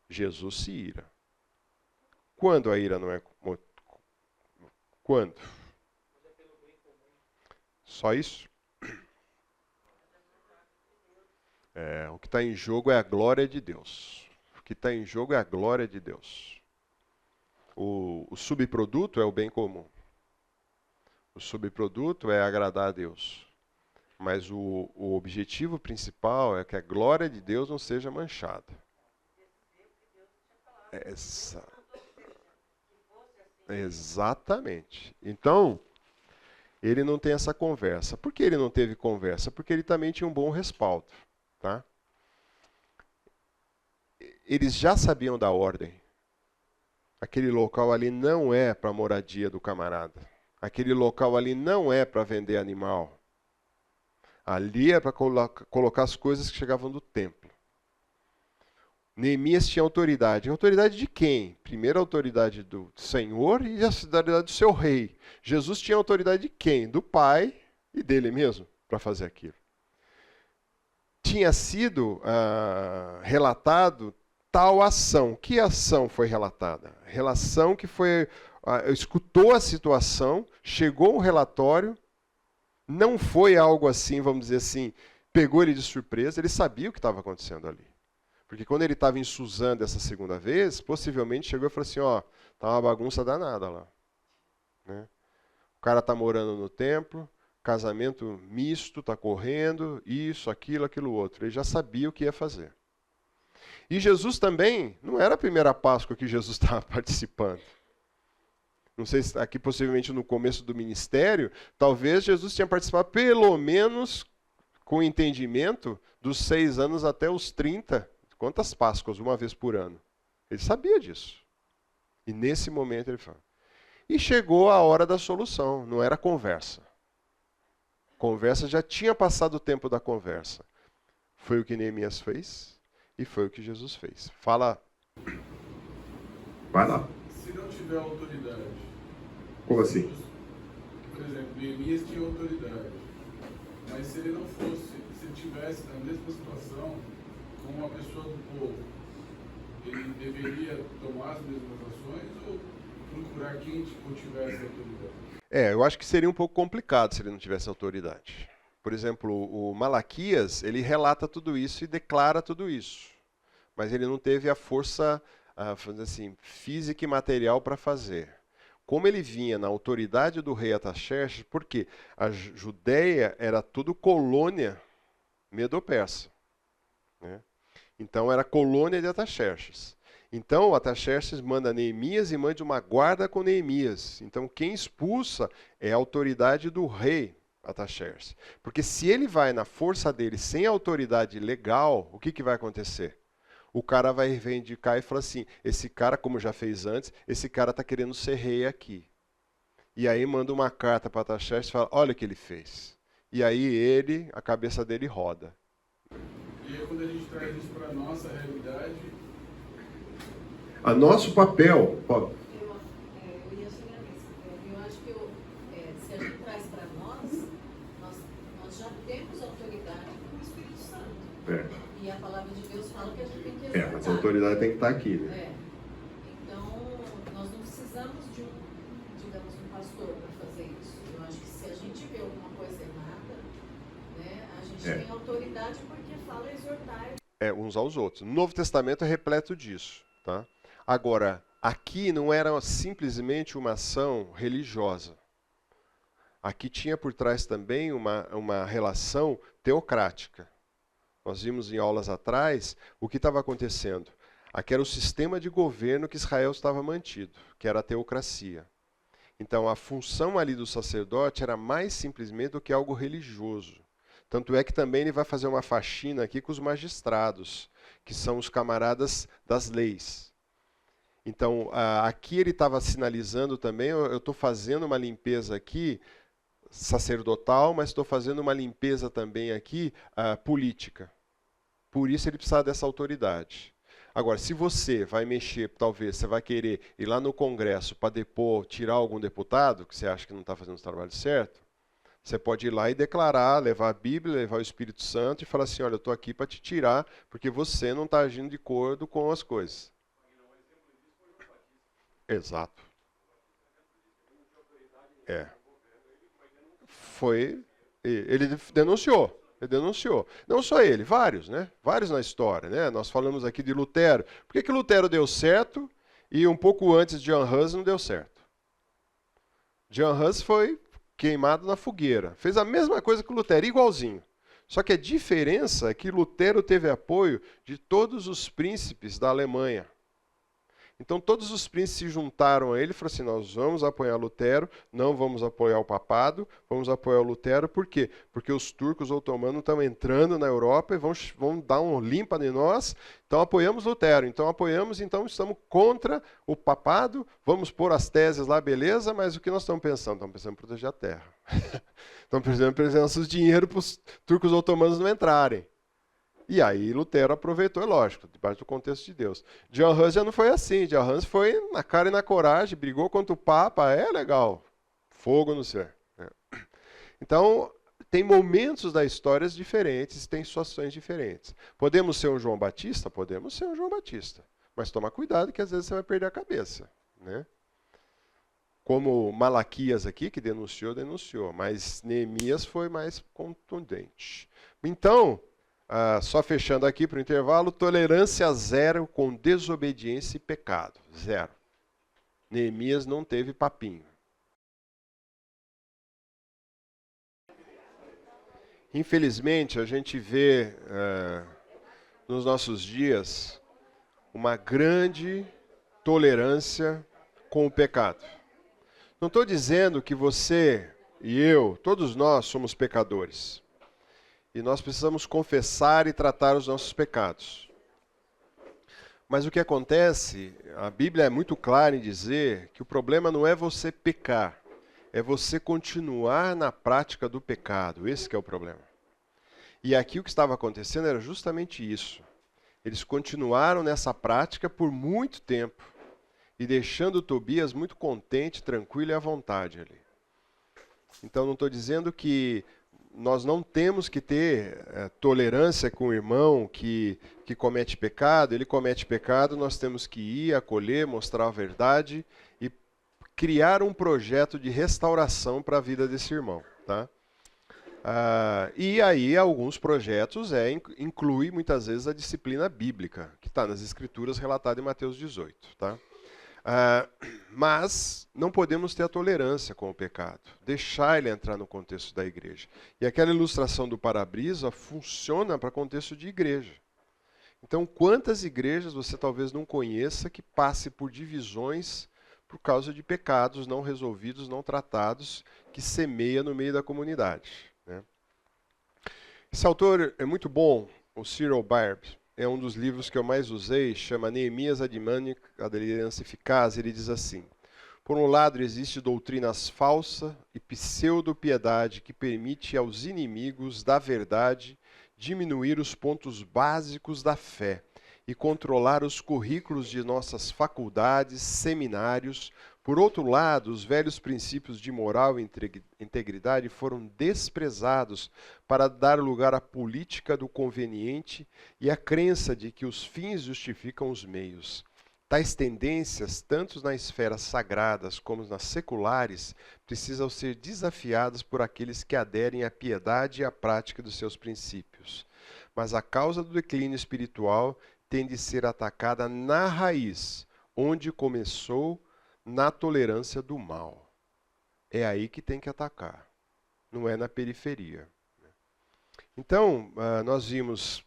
Jesus se ira. Quando a ira não é... Quando? Só isso? O que está em jogo é a glória de Deus. O que está em jogo é a glória de Deus. O subproduto é o bem comum. O subproduto é agradar a Deus. Mas o objetivo principal é que a glória de Deus não seja manchada. Exatamente. Então, ele não tem essa conversa. Por que ele não teve conversa? Porque ele também tinha um bom respaldo. Tá? Eles já sabiam da ordem. Aquele local ali não é para a moradia do camarada. Aquele local ali não é para vender animal. Ali é para colocar as coisas que chegavam do templo. Neemias tinha autoridade. Autoridade de quem? Primeiro a autoridade do Senhor e a autoridade do seu rei. Jesus tinha autoridade de quem? Do Pai e dele mesmo para fazer aquilo. Tinha sido relatado tal ação. Que ação foi relatada? Relação que foi... escutou a situação, chegou um relatório, não foi algo assim, vamos dizer assim, pegou ele de surpresa, ele sabia o que estava acontecendo ali. Porque quando ele estava em Suzã dessa segunda vez, possivelmente chegou e falou assim, tá uma bagunça danada lá. Né? O cara está morando no templo, casamento misto, está correndo, isso, aquilo outro. Ele já sabia o que ia fazer. E Jesus também, não era a primeira Páscoa que Jesus estava participando. Não sei se aqui possivelmente no começo do ministério, talvez Jesus tinha participado pelo menos com entendimento dos 6 anos até os 30. Quantas Páscoas? Uma vez por ano. Ele sabia disso. E nesse momento ele fala. E chegou a hora da solução, não era conversa. Conversa, já tinha passado o tempo da conversa. Foi o que Neemias fez e foi o que Jesus fez. Fala. Vai lá. Se não tiver autoridade. Como assim? Por exemplo, Neemias tinha autoridade. Mas se ele não fosse, se ele tivesse na mesma situação com uma pessoa do povo, ele deveria tomar as mesmas ações ou procurar quem tivesse autoridade? Eu acho que seria um pouco complicado se ele não tivesse autoridade. Por exemplo, o Malaquias, ele relata tudo isso e declara tudo isso. Mas ele não teve a força assim, física e material para fazer. Como ele vinha na autoridade do rei Ataxerxes, porque a Judéia era tudo colônia medo-persa. Né? Então era colônia de Ataxerxes. Então Ataxerxes manda Neemias e manda uma guarda com Neemias. Então quem expulsa é a autoridade do rei Ataxerxes. Porque se ele vai na força dele sem autoridade legal, o que vai acontecer? O cara vai reivindicar e falar assim, esse cara, como já fez antes, esse cara está querendo ser rei aqui. E aí manda uma carta para Ataxerxes e fala, olha o que ele fez. E aí a cabeça dele roda. E aí quando a gente traz isso para a nossa realidade... A nosso papel... Eu ia chegar nisso. Eu acho que se a gente traz para nós já temos autoridade com o Espírito Santo. E a palavra de Deus fala que a gente tem que exercitar. Mas a autoridade tem que estar aqui, né? Então, nós não precisamos de um pastor para fazer isso. Eu acho que se a gente vê alguma coisa errada, né, a gente tem autoridade porque fala exortar. uns aos outros. No Novo Testamento é repleto disso. Tá? Agora, aqui não era simplesmente uma ação religiosa. Aqui tinha por trás também uma relação teocrática. Nós vimos em aulas atrás o que estava acontecendo. Aqui era o sistema de governo que Israel estava mantido, que era a teocracia. Então, a função ali do sacerdote era mais simplesmente do que algo religioso. Tanto é que também ele vai fazer uma faxina aqui com os magistrados, que são os camaradas das leis. Então, aqui ele estava sinalizando também, eu estou fazendo uma limpeza aqui, sacerdotal, mas estou fazendo uma limpeza também aqui política. Por isso ele precisa dessa autoridade. Agora, se você vai mexer, talvez você vai querer ir lá no Congresso para depor, tirar algum deputado, que você acha que não está fazendo o trabalho certo, você pode ir lá e declarar, levar a Bíblia, levar o Espírito Santo e falar assim, olha, eu estou aqui para te tirar, porque você não está agindo de acordo com as coisas. Exato. Ele denunciou. Ele denunciou. Não só ele, vários, né? Vários na história, né? Nós falamos aqui de Lutero. Por que Lutero deu certo e um pouco antes John Hus não deu certo? John Hus foi queimado na fogueira. Fez a mesma coisa que Lutero, igualzinho. Só que a diferença é que Lutero teve apoio de todos os príncipes da Alemanha. Então todos os príncipes se juntaram a ele e falaram assim, nós vamos apoiar Lutero, não vamos apoiar o papado, vamos apoiar o Lutero, por quê? Porque os turcos otomanos estão entrando na Europa e vão dar um limpa de nós, então apoiamos Lutero, então estamos contra o papado, vamos pôr as teses lá, beleza, mas o que nós estamos pensando? Estamos pensando em proteger a terra. Estamos precisando de nossos dinheiro para os turcos otomanos não entrarem. E aí Lutero aproveitou, é lógico, debaixo do contexto de Deus. John Hus já não foi assim, John Hus foi na cara e na coragem, brigou contra o Papa, legal, fogo no céu. Então, tem momentos da história diferentes, tem situações diferentes. Podemos ser um João Batista? Podemos ser um João Batista, mas toma cuidado que às vezes você vai perder a cabeça. Né? Como Malaquias aqui, que denunciou, mas Neemias foi mais contundente. Então, só fechando aqui para o intervalo, tolerância zero com desobediência e pecado. Zero. Neemias não teve papinho. Infelizmente, a gente vê nos nossos dias uma grande tolerância com o pecado. Não estou dizendo que você e eu, todos nós somos pecadores. E nós precisamos confessar e tratar os nossos pecados. Mas o que acontece, a Bíblia é muito clara em dizer que o problema não é você pecar, é você continuar na prática do pecado. Esse que é o problema. E aqui o que estava acontecendo era justamente isso. Eles continuaram nessa prática por muito tempo e deixando Tobias muito contente, tranquilo e à vontade ali. Então não estou dizendo que nós não temos que ter tolerância com o irmão que comete pecado. Ele comete pecado, nós temos que ir, acolher, mostrar a verdade e criar um projeto de restauração para a vida desse irmão. Tá? E aí alguns projetos incluem muitas vezes a disciplina bíblica, que está nas Escrituras relatada em Mateus 18. Tá? Mas não podemos ter a tolerância com o pecado, deixar ele entrar no contexto da igreja. E aquela ilustração do para-brisa funciona para contexto de igreja. Então, quantas igrejas você talvez não conheça que passe por divisões por causa de pecados não resolvidos, não tratados, que semeia no meio da comunidade. Né? Esse autor é muito bom, o Cyril Barb. É um dos livros que eu mais usei, chama Neemias Admanic, a liderança eficaz. Ele diz assim, por um lado existe doutrinas falsas e pseudo-piedade que permite aos inimigos da verdade diminuir os pontos básicos da fé e controlar os currículos de nossas faculdades, seminários. Por outro lado, os velhos princípios de moral e integridade foram desprezados para dar lugar à política do conveniente e à crença de que os fins justificam os meios. Tais tendências, tanto nas esferas sagradas como nas seculares, precisam ser desafiadas por aqueles que aderem à piedade e à prática dos seus princípios. mas a causa do declínio espiritual tem de ser atacada na raiz, onde começou, na tolerância do mal. É aí que tem que atacar, não é na periferia. Então, nós vimos,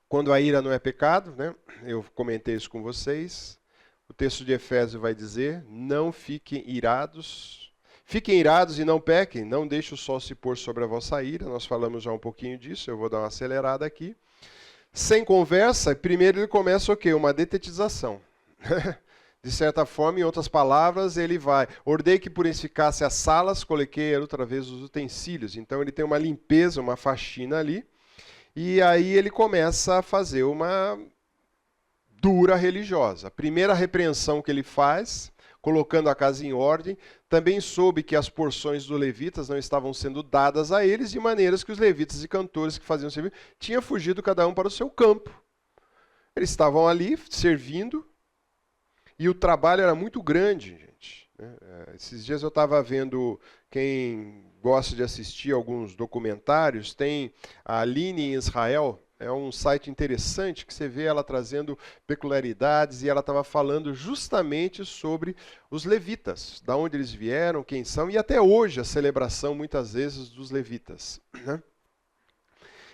quando a ira não é pecado, né? Eu comentei isso com vocês. O texto de Efésios vai dizer, não fiquem irados. Fiquem irados e não pequem, não deixe o sol se pôr sobre a vossa ira. Nós falamos já um pouquinho disso, eu vou dar uma acelerada aqui. Sem conversa, primeiro ele começa o quê? Uma detetização. De certa forma, em outras palavras, ele vai. Ordei que purificasse as salas, coloquei outra vez os utensílios. Então ele tem uma limpeza, uma faxina ali. E aí ele começa a fazer uma dura religiosa. A primeira repreensão que ele faz, colocando a casa em ordem, também soube que as porções dos levitas não estavam sendo dadas a eles, de maneiras que os levitas e cantores que faziam serviço tinham fugido cada um para o seu campo. Eles estavam ali servindo, e o trabalho era muito grande, gente. Esses dias eu estava vendo, quem gosta de assistir alguns documentários, tem a Aline em Israel, é um site interessante que você vê ela trazendo peculiaridades, e ela estava falando justamente sobre os levitas, da onde eles vieram, quem são, e até hoje a celebração muitas vezes dos levitas, né?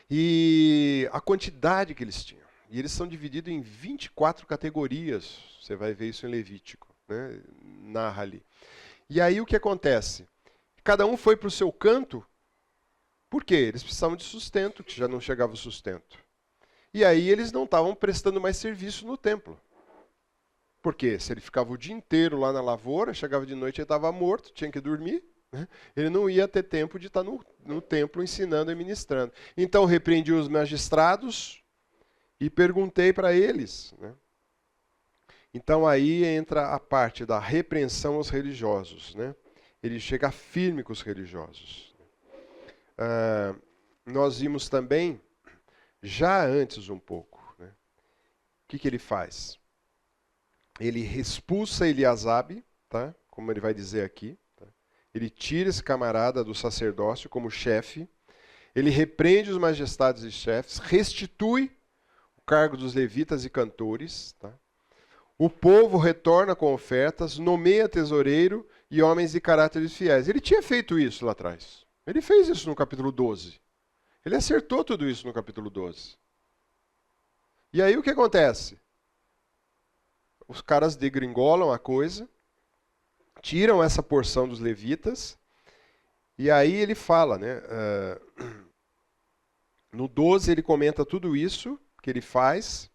E a quantidade que eles tinham. E eles são divididos em 24 categorias, você vai ver isso em Levítico, né? Narra ali. E aí o que acontece? Cada um foi para o seu canto. Por quê? Eles precisavam de sustento, que já não chegava o sustento. E aí eles não estavam prestando mais serviço no templo. Por quê? Se ele ficava o dia inteiro lá na lavoura, chegava de noite e estava morto, tinha que dormir, né? Ele não ia ter tempo de estar no templo ensinando e ministrando. Então repreendi os magistrados e perguntei para eles, né? Então aí entra a parte da repreensão aos religiosos, né? Ele chega firme com os religiosos. Nós vimos também, já antes um pouco, né? O que ele faz? Ele expulsa Eliasabe, tá? Como ele vai dizer aqui. Tá? Ele tira esse camarada do sacerdócio como chefe. Ele repreende os majestades e chefes, restitui o cargo dos levitas e cantores. Tá? O povo retorna com ofertas, nomeia tesoureiro e homens de caráteres fiéis. Ele tinha feito isso lá atrás. Ele fez isso no capítulo 12. Ele acertou tudo isso no capítulo 12. E aí o que acontece? Os caras degringolam a coisa, tiram essa porção dos levitas, e aí ele fala, né? No 12 ele comenta tudo isso que ele faz,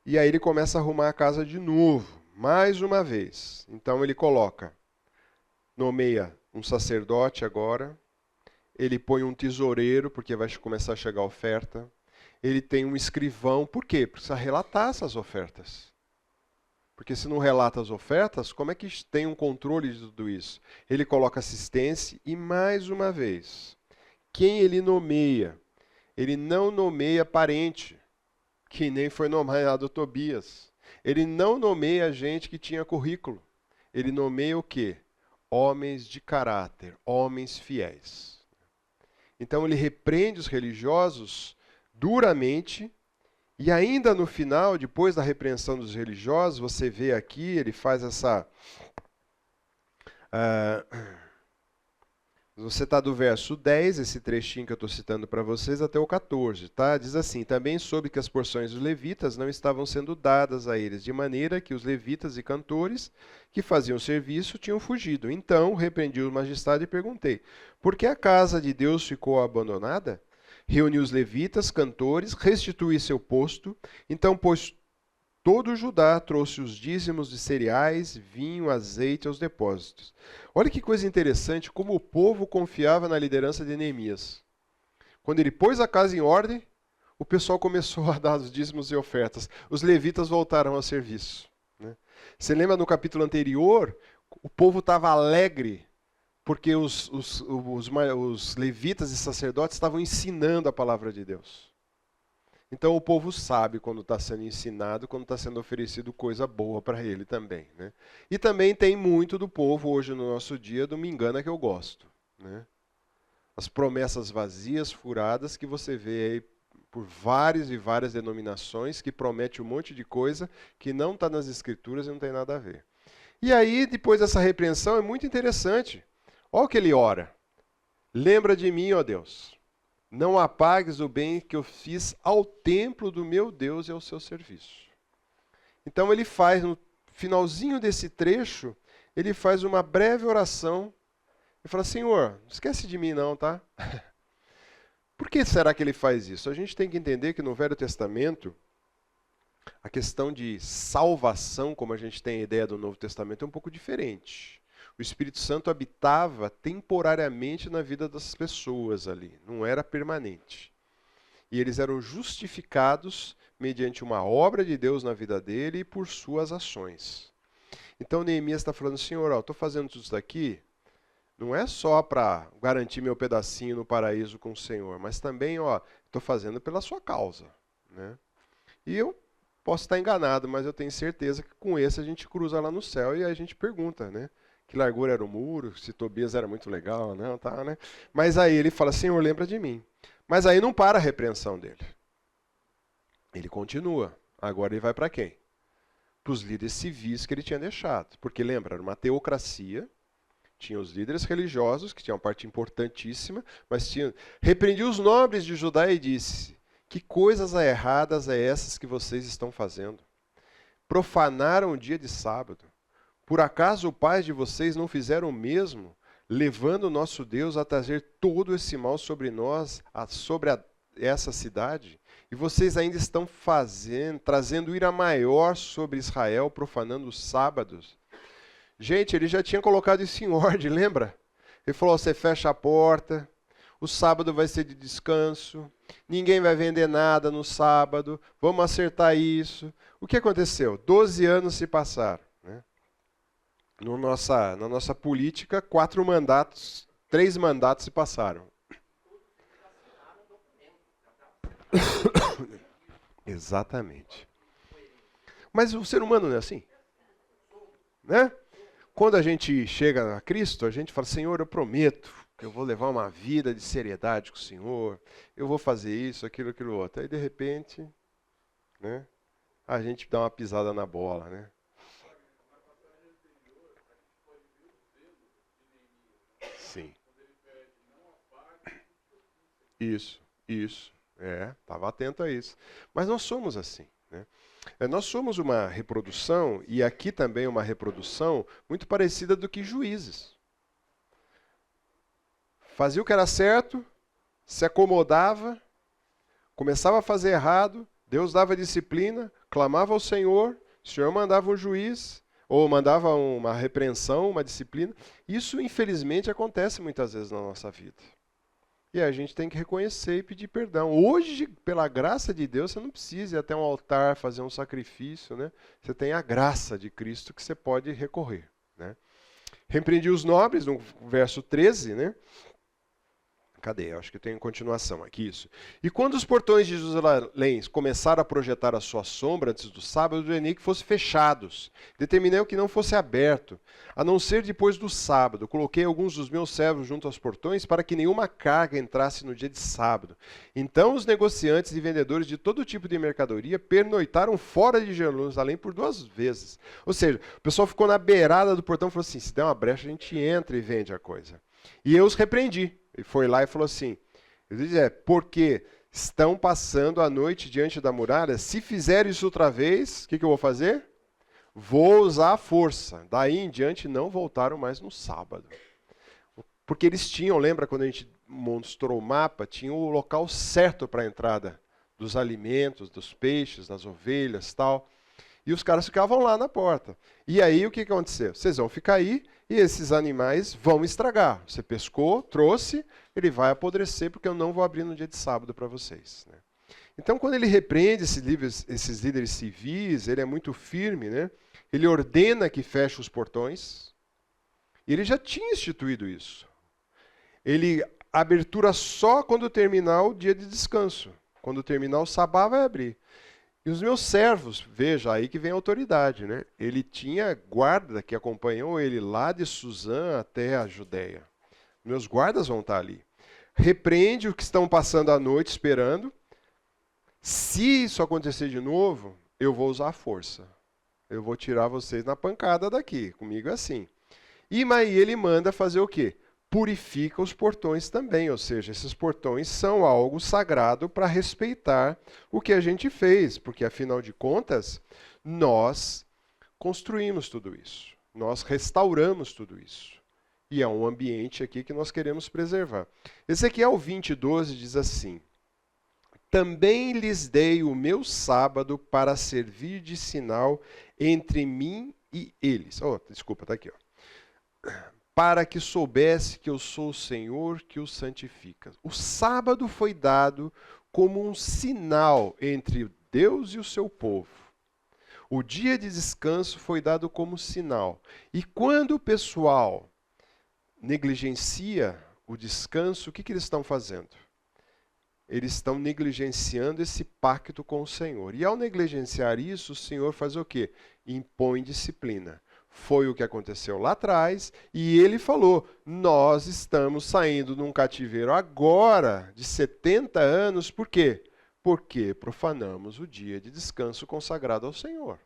e aí ele começa a arrumar a casa de novo, mais uma vez. Então ele coloca, nomeia um sacerdote agora, ele põe um tesoureiro, porque vai começar a chegar a oferta, ele tem um escrivão, por quê? Precisa relatar essas ofertas. Porque se não relata as ofertas, como é que tem um controle de tudo isso? Ele coloca assistência e, mais uma vez, quem ele nomeia? Ele não nomeia parente, que nem foi nomeado Tobias. Ele não nomeia gente que tinha currículo. Ele nomeia o quê? Homens de caráter, homens fiéis. Então ele repreende os religiosos duramente. E ainda no final, depois da repreensão dos religiosos, você vê aqui, ele faz essa... você está do verso 10, esse trechinho que eu estou citando para vocês, até o 14. Tá? Diz assim, também soube que as porções dos levitas não estavam sendo dadas a eles, de maneira que os levitas e cantores que faziam serviço tinham fugido. Então, repreendi o magistrado e perguntei, por que a casa de Deus ficou abandonada? Reuniu os levitas, cantores, restituiu seu posto. Então, pois todo Judá trouxe os dízimos de cereais, vinho, azeite aos depósitos. Olha que coisa interessante, como o povo confiava na liderança de Neemias. Quando ele pôs a casa em ordem, o pessoal começou a dar os dízimos e ofertas. Os levitas voltaram ao serviço. Né? Você lembra no capítulo anterior, o povo estava alegre, porque os levitas e sacerdotes estavam ensinando a palavra de Deus. Então o povo sabe quando está sendo ensinado, quando está sendo oferecido coisa boa para ele também. Né? E também tem muito do povo hoje no nosso dia do me engana que eu gosto. Né? as promessas vazias, furadas, que você vê aí por várias e várias denominações que promete um monte de coisa que não está nas Escrituras e não tem nada a ver. E aí, depois dessa repreensão, é muito interessante. Olha o que ele ora. Lembra de mim, ó Deus. Não apagues o bem que eu fiz ao templo do meu Deus e ao seu serviço. Então ele faz, no finalzinho desse trecho, ele faz uma breve oração e fala, Senhor, não esquece de mim não, tá? Por que será que ele faz isso? A gente tem que entender que no Velho Testamento, a questão de salvação, como a gente tem a ideia do Novo Testamento, é um pouco diferente. O Espírito Santo habitava temporariamente na vida das pessoas ali, não era permanente. E eles eram justificados mediante uma obra de Deus na vida dele e por suas ações. Então Neemias está falando, Senhor, estou fazendo tudo isso daqui, não é só para garantir meu pedacinho no paraíso com o Senhor, mas também estou fazendo pela sua causa. Né? E eu posso estar enganado, mas eu tenho certeza que com esse a gente cruza lá no céu e a gente pergunta, né? Que largura era o muro, se Tobias era muito legal, não, tá, né? Mas aí ele fala, Senhor, lembra de mim. Mas aí não para a repreensão dele. Ele continua. Agora ele vai para quem? Para os líderes civis que ele tinha deixado. Porque lembra, era uma teocracia, tinha os líderes religiosos, que tinham uma parte importantíssima, mas repreendia os nobres de Judá e disse, que coisas erradas é essas que vocês estão fazendo? Profanaram o dia de sábado. Por acaso os pais de vocês não fizeram o mesmo, levando o nosso Deus a trazer todo esse mal sobre nós, sobre essa cidade? E vocês ainda estão trazendo ira maior sobre Israel, profanando os sábados? Gente, ele já tinha colocado isso em ordem, lembra? Ele falou, você fecha a porta, o sábado vai ser de descanso, ninguém vai vender nada no sábado, vamos acertar isso. O que aconteceu? 12 anos se passaram. Né? Na nossa política, 3 mandatos se passaram. Exatamente. Mas o ser humano não é assim. Né? Quando a gente chega a Cristo, a gente fala, Senhor, eu prometo que eu vou levar uma vida de seriedade com o Senhor, eu vou fazer isso, aquilo outro. Aí, de repente, né, a gente dá uma pisada na bola, né? Sim. Isso. Estava atento a isso. Mas nós somos assim, né? Nós somos uma reprodução, e aqui também uma reprodução, muito parecida do que Juízes. Fazia o que era certo, se acomodava, começava a fazer errado, Deus dava disciplina, clamava ao Senhor, o Senhor mandava um juiz, ou mandava uma repreensão, uma disciplina. Isso, infelizmente, acontece muitas vezes na nossa vida. E a gente tem que reconhecer e pedir perdão. Hoje, pela graça de Deus, você não precisa ir até um altar, fazer um sacrifício. Né? Você tem a graça de Cristo que você pode recorrer. Né? Repreendi os nobres, no verso 13, né? Cadê? Acho que tem continuação aqui isso. E quando os portões de Jerusalém começaram a projetar a sua sombra antes do sábado, ordenei que fossem fechados. Determinei que não fosse aberto, a não ser depois do sábado. Coloquei alguns dos meus servos junto aos portões para que nenhuma carga entrasse no dia de sábado. Então os negociantes e vendedores de todo tipo de mercadoria pernoitaram fora de Jerusalém por 2 vezes. Ou seja, o pessoal ficou na beirada do portão e falou assim, se der uma brecha a gente entra e vende a coisa. E eu os repreendi. Ele foi lá e falou assim, ele diz, porque estão passando a noite diante da muralha, se fizerem isso outra vez, o que eu vou fazer? Vou usar a força. Daí em diante não voltaram mais no sábado. Porque eles tinham, lembra quando a gente mostrou o mapa, tinha o local certo para a entrada dos alimentos, dos peixes, das ovelhas, tal. E os caras ficavam lá na porta. E aí o que aconteceu? Vocês vão ficar aí e esses animais vão estragar. Você pescou, trouxe, ele vai apodrecer porque eu não vou abrir no dia de sábado para vocês. Né? Então quando ele repreende esses líderes civis, ele é muito firme, né? Ele ordena que feche os portões. E ele já tinha instituído isso. Abertura só quando terminar o dia de descanso. Quando terminar o sabá vai abrir. E os meus servos, veja, aí que vem a autoridade, né? Ele tinha guarda que acompanhou ele lá de Suzã até a Judéia. Meus guardas vão estar ali. repreende o que estão passando a noite esperando. Se isso acontecer de novo, eu vou usar a força. Eu vou tirar vocês na pancada daqui. Comigo é assim. E aí ele manda fazer o quê? Purifica os portões também. Ou seja, esses portões são algo sagrado para respeitar o que a gente fez. Porque, afinal de contas, nós construímos tudo isso. Nós restauramos tudo isso. E é um ambiente aqui que nós queremos preservar. Ezequiel 20:12 diz assim: também lhes dei o meu sábado para servir de sinal entre mim e eles. Desculpa, está aqui. Para que soubesse que eu sou o Senhor que os santifica. O sábado foi dado como um sinal entre Deus e o seu povo. O dia de descanso foi dado como sinal. E quando o pessoal negligencia o descanso, o que eles estão fazendo? Eles estão negligenciando esse pacto com o Senhor. E ao negligenciar isso, o Senhor faz o quê? Impõe disciplina. Foi o que aconteceu lá atrás, e ele falou, nós estamos saindo de um cativeiro agora, de 70 anos, por quê? Porque profanamos o dia de descanso consagrado ao Senhor.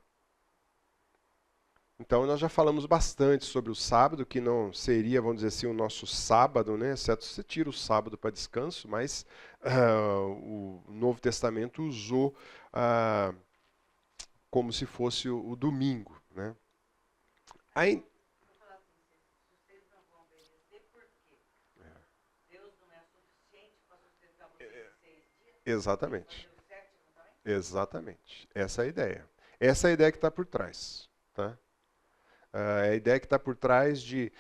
Então nós já falamos bastante sobre o sábado, que não seria, vamos dizer assim, o nosso sábado, né? Exceto se você tira o sábado para descanso, mas o Novo Testamento usou como se fosse o domingo, né? Aí, exatamente. Exatamente. Essa é a ideia. Essa é a ideia que está por trás. Tá? É a ideia que está por trás de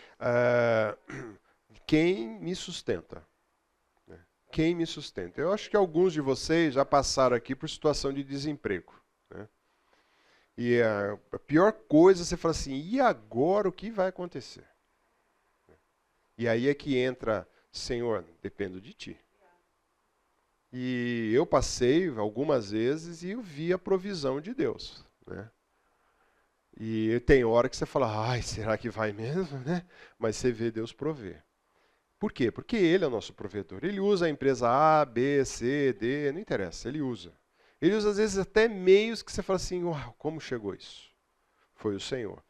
quem me sustenta. Né? Quem me sustenta. Eu acho que alguns de vocês já passaram aqui por situação de desemprego. Né? E a pior coisa é você falar assim, e agora o que vai acontecer? E aí é que entra, Senhor, dependo de Ti. E eu passei algumas vezes e eu vi a provisão de Deus. Né? E tem hora que você fala, ai, será que vai mesmo? Né? Mas você vê Deus prover. Por quê? Porque Ele é o nosso provedor. Ele usa a empresa A, B, C, D, não interessa, Ele usa. Ele usa às vezes até meios que você fala assim, uau, como chegou isso? Foi o Senhor.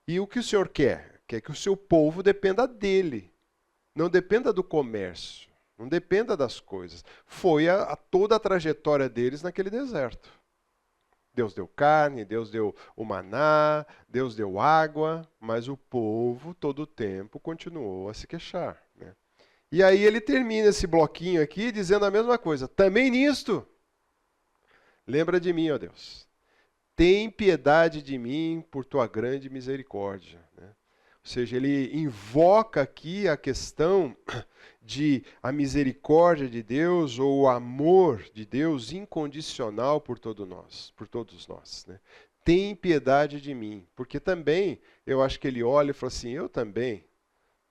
E o que o Senhor quer? Quer que o seu povo dependa dEle. Não dependa do comércio. Não dependa das coisas. Foi toda a trajetória deles naquele deserto. Deus deu carne, Deus deu o maná, Deus deu água, mas o povo todo o tempo continuou a se queixar. Né? E aí ele termina esse bloquinho aqui dizendo a mesma coisa. Também nisto, lembra de mim, ó Deus. Tem piedade de mim por tua grande misericórdia. Né? Ou seja, ele invoca aqui a questão de a misericórdia de Deus ou o amor de Deus incondicional por todos nós. Né? Tem piedade de mim. Porque também, eu acho que ele olha e fala assim, eu também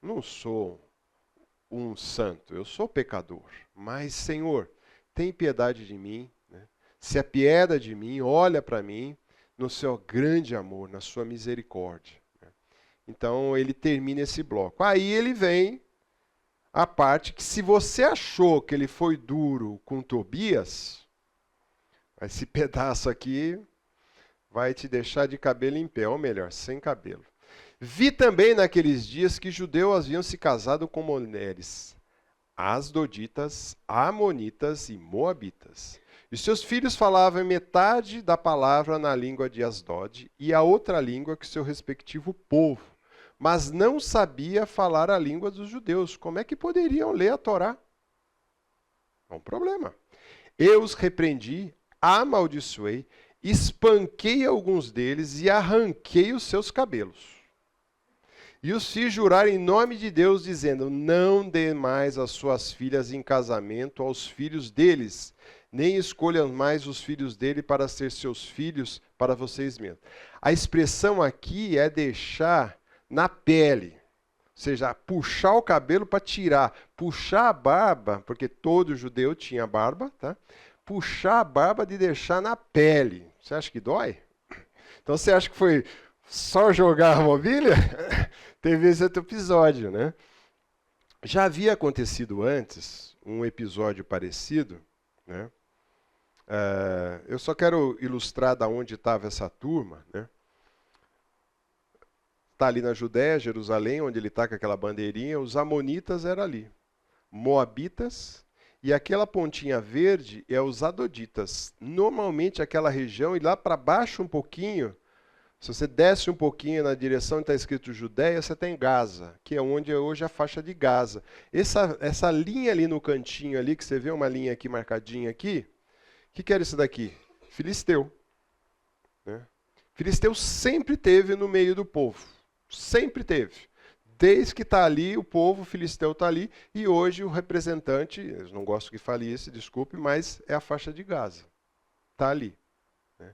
não sou um santo, eu sou pecador. Mas, Senhor, tem piedade de mim. Né? Se apieda de mim, olha para mim no seu grande amor, na sua misericórdia. Então ele termina esse bloco. Aí ele vem a parte que se você achou que ele foi duro com Tobias, esse pedaço aqui vai te deixar de cabelo em pé, ou melhor, sem cabelo. Vi também naqueles dias que judeus haviam se casado com mulheres asdoditas, amonitas e moabitas. E seus filhos falavam metade da palavra na língua de Asdod e a outra língua que seu respectivo povo. Mas não sabia falar a língua dos judeus. Como é que poderiam ler a Torá? É um problema. Eu os repreendi, amaldiçoei, espanquei alguns deles e arranquei os seus cabelos. E os fiz jurar em nome de Deus, dizendo, não dê mais as suas filhas em casamento aos filhos deles, nem escolham mais os filhos dele para ser seus filhos para vocês mesmos. A expressão aqui é deixar na pele, ou seja, puxar o cabelo para tirar, puxar a barba, porque todo judeu tinha barba, tá? Puxar a barba de deixar na pele. Você acha que dói? Então você acha que foi só jogar a mobília? Teve esse outro episódio, né? Já havia acontecido antes um episódio parecido, né? Eu só quero ilustrar da onde estava essa turma, né? Está ali na Judéia, Jerusalém, onde ele está com aquela bandeirinha, os amonitas eram ali, moabitas, e aquela pontinha verde é os adoditas. Normalmente aquela região, e lá para baixo um pouquinho, se você desce um pouquinho na direção onde está escrito Judéia, você tem Gaza, que é onde é hoje a faixa de Gaza. Essa linha ali no cantinho ali, que você vê uma linha aqui marcadinha aqui, o que era isso daqui? Filisteu. Né? Filisteu sempre teve no meio do povo. Sempre teve. Desde que está ali, o povo filisteu está ali, e hoje o representante, eu não gosto que fale isso, desculpe, mas é a faixa de Gaza. Está ali. Né?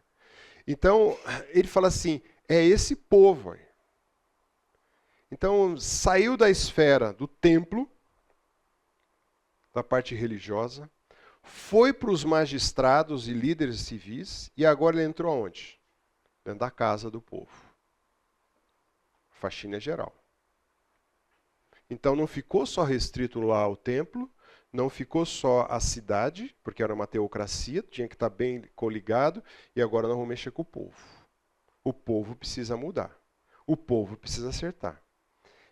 Então, ele fala assim, é esse povo aí. Então, saiu da esfera do templo, da parte religiosa, foi para os magistrados e líderes civis, e agora ele entrou aonde? Dentro da casa do povo. Faxina geral. Então não ficou só restrito lá ao templo, não ficou só a cidade, porque era uma teocracia, tinha que estar bem coligado, e agora nós vamos mexer com o povo. O povo precisa mudar. O povo precisa acertar.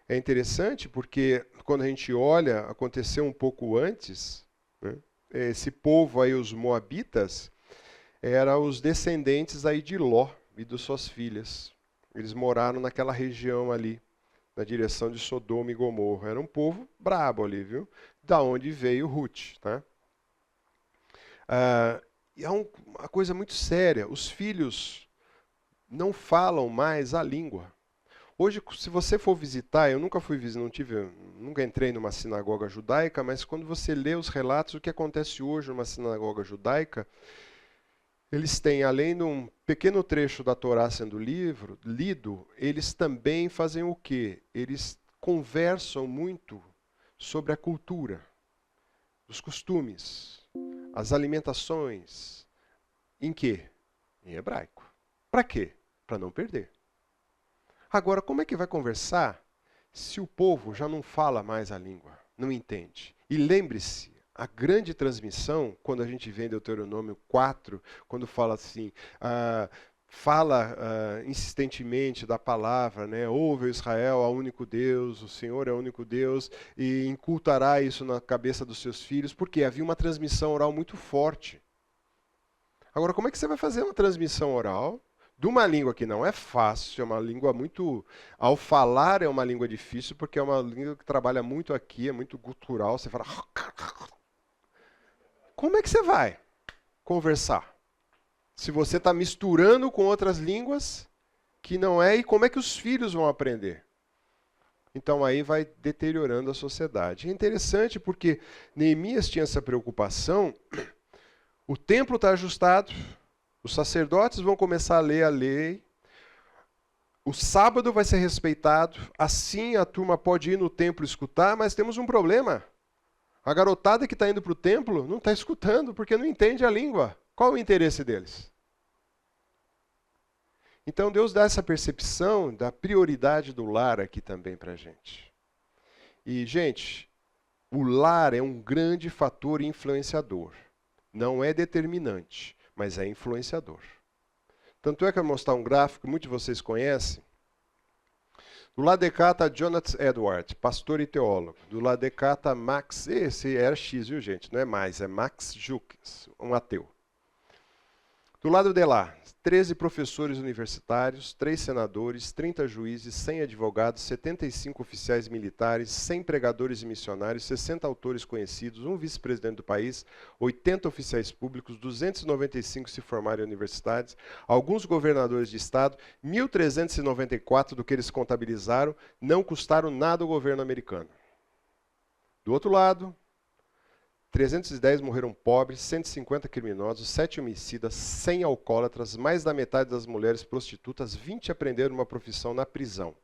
É interessante porque quando a gente olha, aconteceu um pouco antes, né, esse povo aí, os moabitas, eram os descendentes aí de Ló e de suas filhas. Eles moraram naquela região ali, na direção de Sodoma e Gomorra. Era um povo brabo ali, viu? Da onde veio Ruth, tá? E é uma coisa muito séria. Os filhos não falam mais a língua. Hoje, se você for visitar, eu nunca fui visitar, nunca entrei numa sinagoga judaica, mas quando você lê os relatos, o que acontece hoje numa sinagoga judaica, eles têm, além de um pequeno trecho da Torá sendo lido, eles também fazem o quê? Eles conversam muito sobre a cultura, os costumes, as alimentações. Em quê? Em hebraico. Para quê? Para não perder. Agora, como é que vai conversar se o povo já não fala mais a língua, não entende? E lembre-se, a grande transmissão, quando a gente vê em Deuteronômio 4, quando fala assim, insistentemente da palavra, né? Ouve Israel, ao único Deus, o Senhor é o único Deus, e incultará isso na cabeça dos seus filhos, porque havia uma transmissão oral muito forte. Agora, como é que você vai fazer uma transmissão oral de uma língua que não é fácil, é uma língua muito... Ao falar é uma língua difícil, porque é uma língua que trabalha muito aqui, é muito gutural, você fala... Como é que você vai conversar? Se você está misturando com outras línguas que não é, e como é que os filhos vão aprender? Então aí vai deteriorando a sociedade. É interessante porque Neemias tinha essa preocupação, o templo está ajustado, os sacerdotes vão começar a ler a lei, o sábado vai ser respeitado, assim a turma pode ir no templo escutar, mas temos um problema. A garotada que está indo para o templo não está escutando porque não entende a língua. Qual o interesse deles? Então Deus dá essa percepção da prioridade do lar aqui também para a gente. E, gente, o lar é um grande fator influenciador. Não é determinante, mas é influenciador. Tanto é que eu vou mostrar um gráfico que muitos de vocês conhecem. Do lado de cá está Jonathan Edwards, pastor e teólogo. Do lado de cá está Max, esse era X, viu gente? Não é mais, é Max Jukes, um ateu. Do lado de lá, 13 professores universitários, 3 senadores, 30 juízes, 100 advogados, 75 oficiais militares, 100 pregadores e missionários, 60 autores conhecidos, um vice-presidente do país, 80 oficiais públicos, 295 se formaram em universidades, alguns governadores de estado, 1.394 do que eles contabilizaram não custaram nada ao governo americano. Do outro lado, 310 morreram pobres, 150 criminosos, 7 homicidas, 100 alcoólatras, mais da metade das mulheres prostitutas, 20 aprenderam uma profissão na prisão.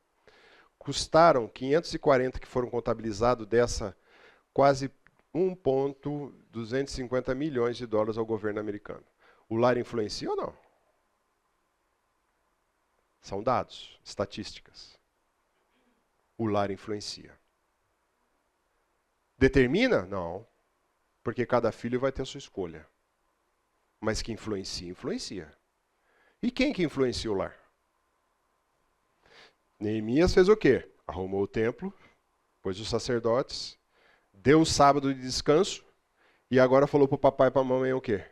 Custaram 540 que foram contabilizados dessa, quase 1,250 milhões de dólares ao governo americano. O lar influencia ou não? São dados, estatísticas. O lar influencia. Determina? Não. Porque cada filho vai ter a sua escolha. Mas que influencia, influencia. E quem que influencia o lar? Neemias fez o quê? Arrumou o templo, pôs os sacerdotes, deu o sábado de descanso e agora falou para o papai e para a mamãe o quê?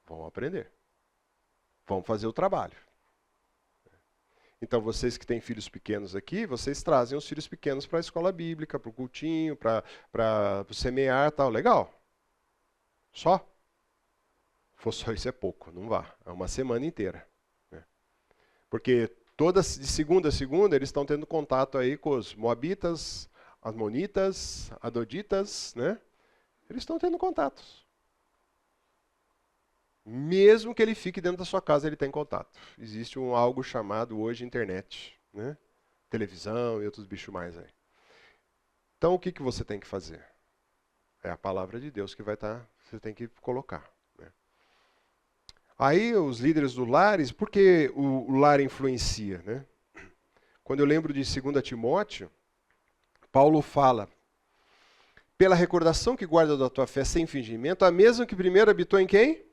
Vão aprender. Vão fazer o trabalho. Então, vocês que têm filhos pequenos aqui, vocês trazem os filhos pequenos para a escola bíblica, para o cultinho, para semear e tal. Legal. Só? Se for só isso é pouco, não vá. É uma semana inteira. Né? Porque de segunda a segunda, eles estão tendo contato aí com os moabitas, amonitas, adoditas, né? Eles estão tendo contatos. Mesmo que ele fique dentro da sua casa, ele tem contato. Existe algo chamado hoje internet, né? Televisão e outros bichos mais aí. Então, o que você tem que fazer? É a palavra de Deus que vai estar, você tem que colocar. Né? Aí, os líderes do lares, por que o lar influencia? Né? Quando eu lembro de 2 Timóteo, Paulo fala, pela recordação que guarda da tua fé sem fingimento, a mesma que primeiro habitou em quem?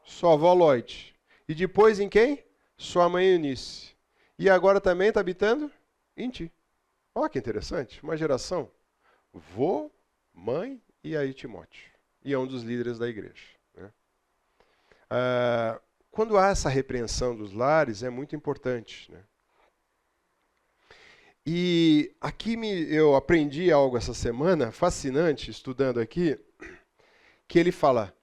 Sua avó Lloyd. E depois em quem? Sua mãe Eunice. E agora também está habitando em ti. Olha que interessante. Uma geração. Vô, mãe e aí Timóteo. E é um dos líderes da igreja. Né? Quando há essa repreensão dos lares, é muito importante. Né? E aqui eu aprendi algo essa semana, fascinante, estudando aqui, que ele fala...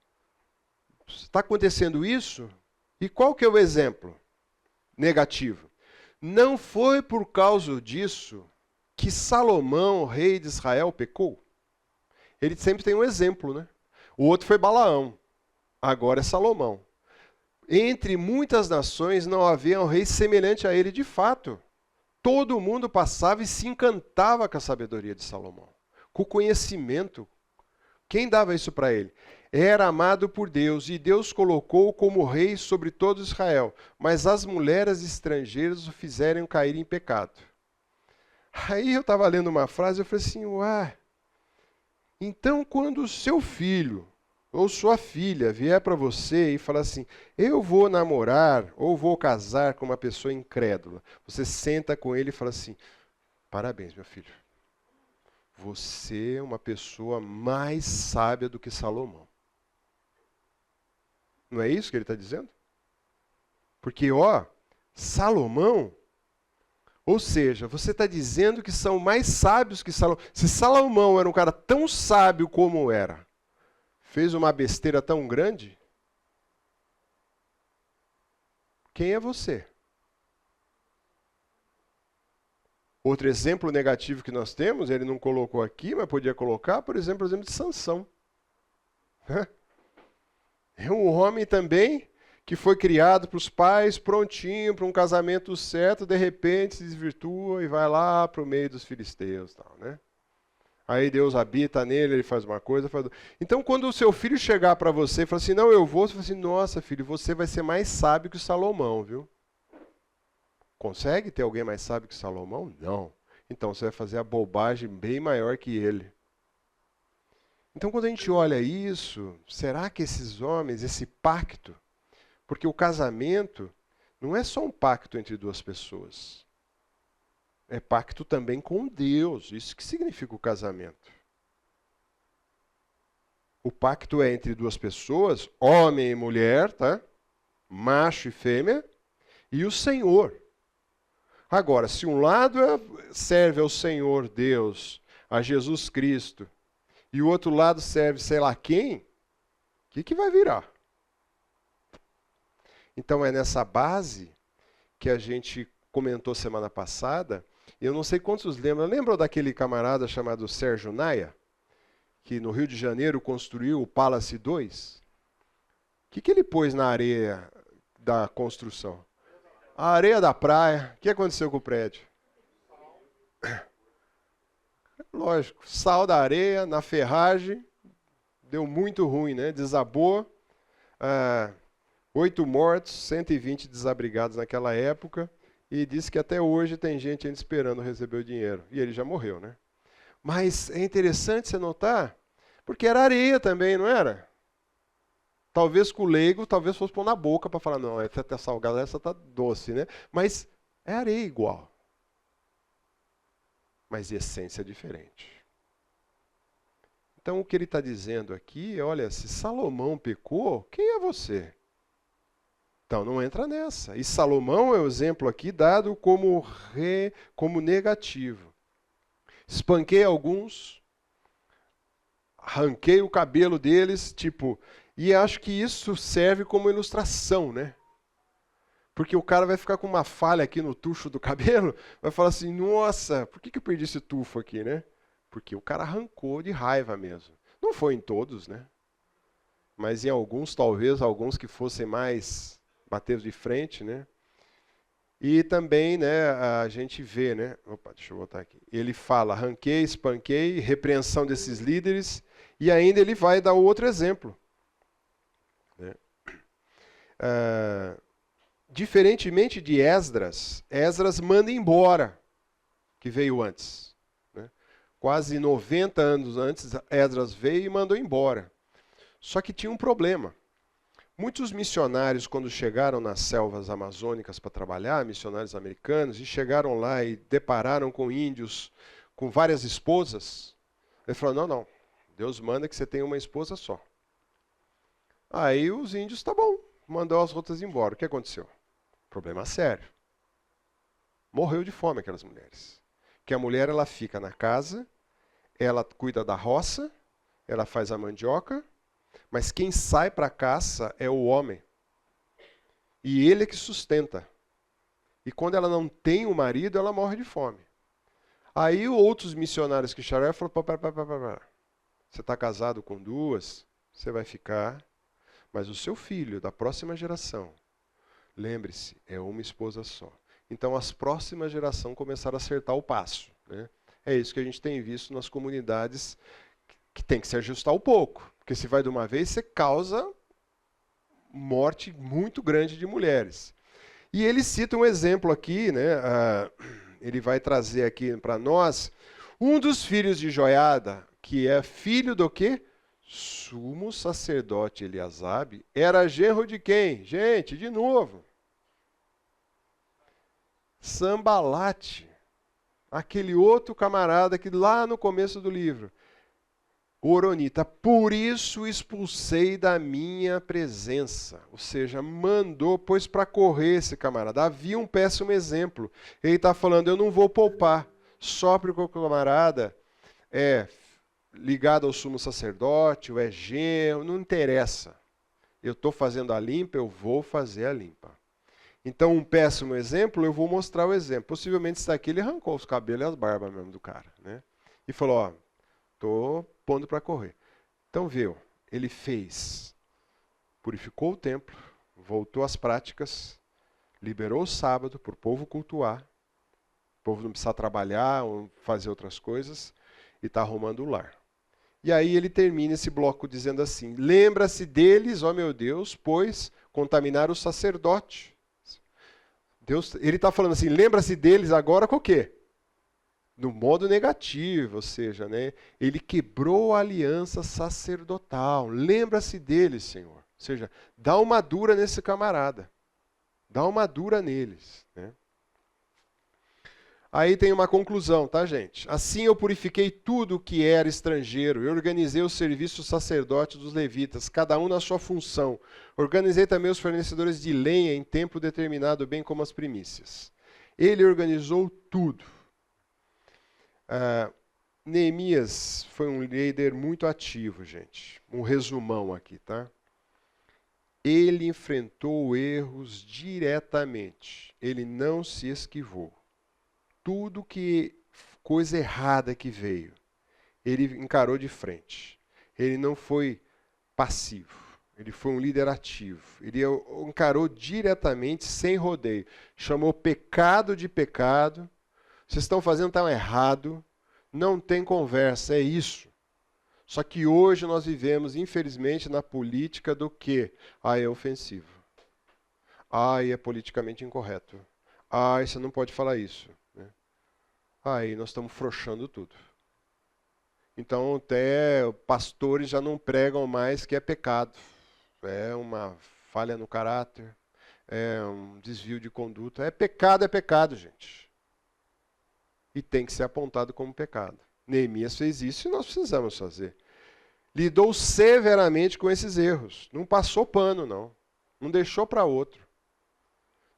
Está acontecendo isso? E qual que é o exemplo negativo? Não foi por causa disso que Salomão, rei de Israel, pecou? Ele sempre tem um exemplo, né? O outro foi Balaão, agora é Salomão. Entre muitas nações não havia um rei semelhante a ele de fato. Todo mundo passava e se encantava com a sabedoria de Salomão, com o conhecimento. Quem dava isso para ele? Era amado por Deus, e Deus colocou como rei sobre todo Israel. Mas as mulheres estrangeiras o fizeram cair em pecado. Aí eu estava lendo uma frase, eu falei assim, ué, então quando o seu filho ou sua filha vier para você e falar assim, eu vou namorar ou vou casar com uma pessoa incrédula, você senta com ele e fala assim, parabéns, meu filho. Você é uma pessoa mais sábia do que Salomão. Não é isso que ele está dizendo? Porque, Salomão, ou seja, você está dizendo que são mais sábios que Salomão. Se Salomão era um cara tão sábio como era, fez uma besteira tão grande, quem é você? Outro exemplo negativo que nós temos, ele não colocou aqui, mas podia colocar, por exemplo, o exemplo de Sansão. É um homem também que foi criado para os pais, prontinho para um casamento certo, de repente se desvirtua e vai lá para o meio dos filisteus. Tal, né? Aí Deus habita nele, ele faz uma coisa. Então, quando o seu filho chegar para você e falar assim, não, eu vou, você fala assim, nossa, filho, você vai ser mais sábio que Salomão, viu? Consegue ter alguém mais sábio que Salomão? Não. Então, você vai fazer a bobagem bem maior que ele. Então, quando a gente olha isso, será que esses homens, esse pacto, porque o casamento não é só um pacto entre duas pessoas, é pacto também com Deus, isso que significa o casamento. O pacto é entre duas pessoas, homem e mulher, tá? Macho e fêmea, e o Senhor. Agora, se um lado serve ao Senhor Deus, a Jesus Cristo, e o outro lado serve sei lá quem, o que vai virar? Então é nessa base que a gente comentou semana passada, eu não sei quantos lembram daquele camarada chamado Sérgio Naia, que no Rio de Janeiro construiu o Palace 2? O que ele pôs na areia da construção? A areia da praia. O que aconteceu com o prédio? Lógico, sal da areia na ferragem, deu muito ruim, né? Desabou, 8 mortos, 120 desabrigados naquela época, e disse que até hoje tem gente ainda esperando receber o dinheiro. E ele já morreu, né? Mas é interessante você notar, porque era areia também, não era? Talvez com o leigo, talvez fosse pôr na boca para falar, não, essa tá salgada, essa tá doce, né? Mas é areia igual. Mas a essência é diferente. Então o que ele está dizendo aqui é, olha, se Salomão pecou, quem é você? Então não entra nessa. E Salomão é o exemplo aqui dado como negativo. Espanquei alguns, arranquei o cabelo deles, tipo, e acho que isso serve como ilustração, né? Porque o cara vai ficar com uma falha aqui no tufo do cabelo, vai falar assim, nossa, por que eu perdi esse tufo aqui, né? Porque o cara arrancou de raiva mesmo. Não foi em todos, né? Mas em alguns, talvez, alguns que fossem mais bateram de frente, né? E também, né, a gente vê, né? Opa, deixa eu voltar aqui. Ele fala, arranquei, espanquei, repreensão desses líderes, e ainda ele vai dar outro exemplo. Né? Diferentemente de Esdras, Esdras manda embora, que veio antes. Né? Quase 90 anos antes, Esdras veio e mandou embora. Só que tinha um problema. Muitos missionários, quando chegaram nas selvas amazônicas para trabalhar, missionários americanos, e chegaram lá e depararam com índios com várias esposas, ele falou, não, Deus manda que você tenha uma esposa só. Aí os índios, tá bom, mandou as outras embora. O que aconteceu? Problema sério. Morreu de fome aquelas mulheres. Que a mulher, ela fica na casa, ela cuida da roça, ela faz a mandioca, mas quem sai para a caça é o homem. E ele é que sustenta. E quando ela não tem o marido, ela morre de fome. Aí outros missionários que chegaram falaram, pera. Você está casado com duas, você vai ficar, mas o seu filho, da próxima geração, lembre-se, é uma esposa só. Então as próximas gerações começaram a acertar o passo. Né? É isso que a gente tem visto nas comunidades, que tem que se ajustar um pouco. Porque se vai de uma vez, você causa morte muito grande de mulheres. E ele cita um exemplo aqui, né? Ele vai trazer aqui para nós, um dos filhos de Joiada, que é filho do quê? Sumo sacerdote Eliasabe, era genro de quem? Gente, de novo. Sambalate, aquele outro camarada que lá no começo do livro. Oronita, por isso expulsei da minha presença. Ou seja, mandou, pôs para correr esse camarada. Havia um péssimo exemplo. Ele está falando, eu não vou poupar. Só porque o camarada é ligado ao sumo sacerdote, ou é genro, não interessa. Eu estou fazendo a limpa, eu vou fazer a limpa. Então, um péssimo exemplo, eu vou mostrar o exemplo. Possivelmente está aqui, ele arrancou os cabelos e as barbas mesmo do cara. Né? E falou, ó, estou pondo para correr. Então, viu, ele fez, purificou o templo, voltou às práticas, liberou o sábado para o povo cultuar, o povo não precisa trabalhar ou fazer outras coisas, e está arrumando o lar. E aí ele termina esse bloco dizendo assim, lembra-se deles, ó meu Deus, pois contaminaram o sacerdote. Deus, ele está falando assim, lembra-se deles agora com o quê? No modo negativo, ou seja, né, ele quebrou a aliança sacerdotal. Lembra-se deles, Senhor. Ou seja, dá uma dura nesse camarada. Dá uma dura neles. Né? Aí tem uma conclusão, tá, gente? Assim eu purifiquei tudo o que era estrangeiro. Eu organizei o serviço sacerdote dos levitas, cada um na sua função. Organizei também os fornecedores de lenha em tempo determinado, bem como as primícias. Ele organizou tudo. Neemias foi um líder muito ativo, gente. Um resumão aqui, tá? Ele enfrentou erros diretamente. Ele não se esquivou. Tudo que coisa errada que veio, ele encarou de frente. Ele não foi passivo. Ele foi um líder ativo. Ele encarou diretamente, sem rodeio. Chamou pecado de pecado. Vocês estão fazendo tão errado, não tem conversa, é isso. Só que hoje nós vivemos, infelizmente, na política do quê? É ofensivo. É politicamente incorreto. Você não pode falar isso. Aí nós estamos frouxando tudo. Então até pastores já não pregam mais que é pecado. É uma falha no caráter, é um desvio de conduta. É pecado, gente. E tem que ser apontado como pecado. Neemias fez isso e nós precisamos fazer. Lidou severamente com esses erros. Não passou pano, não. Não deixou para outro.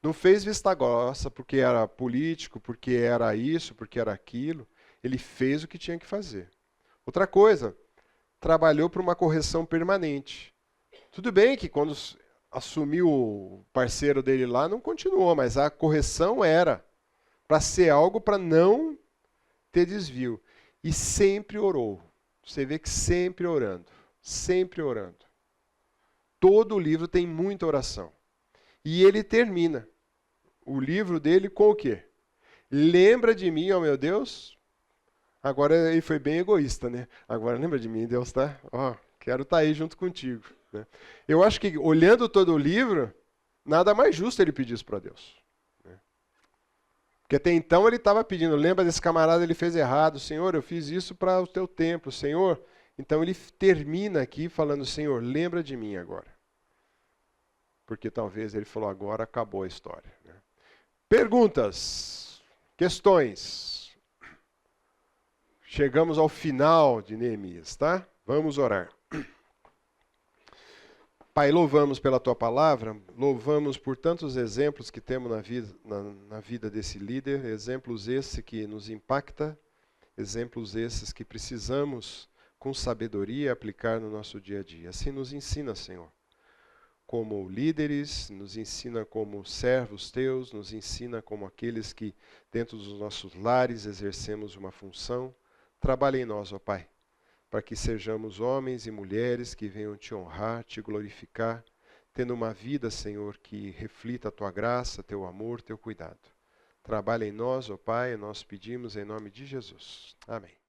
Não fez vista grossa porque era político, porque era isso, porque era aquilo. Ele fez o que tinha que fazer. Outra coisa, trabalhou para uma correção permanente. Tudo bem que quando assumiu o parceiro dele lá, não continuou, mas a correção era para ser algo para não ter desvio. E sempre orou. Você vê que sempre orando. Sempre orando. Todo o livro tem muita oração. E ele termina o livro dele com o quê? Lembra de mim, ó meu Deus. Agora ele foi bem egoísta, né? Agora lembra de mim, Deus, tá? Ó, quero estar aí junto contigo. Né? Eu acho que, olhando todo o livro, nada mais justo ele pedir isso para Deus. Né? Porque até então ele estava pedindo, lembra desse camarada, ele fez errado. Senhor, eu fiz isso para o teu templo, Senhor. Então ele termina aqui falando, Senhor, lembra de mim agora. Porque talvez ele falou, agora acabou a história. Né? Perguntas, questões. Chegamos ao final de Neemias, tá? Vamos orar. Pai, louvamos pela Tua palavra, louvamos por tantos exemplos que temos na vida desse líder, exemplos esses que nos impactam, exemplos esses que precisamos, com sabedoria, aplicar no nosso dia a dia. Assim nos ensina, Senhor, como líderes, nos ensina como servos Teus, nos ensina como aqueles que, dentro dos nossos lares, exercemos uma função. Trabalhe em nós, ó Pai, para que sejamos homens e mulheres que venham Te honrar, Te glorificar, tendo uma vida, Senhor, que reflita a Tua graça, Teu amor, Teu cuidado. Trabalhe em nós, ó Pai, nós pedimos em nome de Jesus. Amém.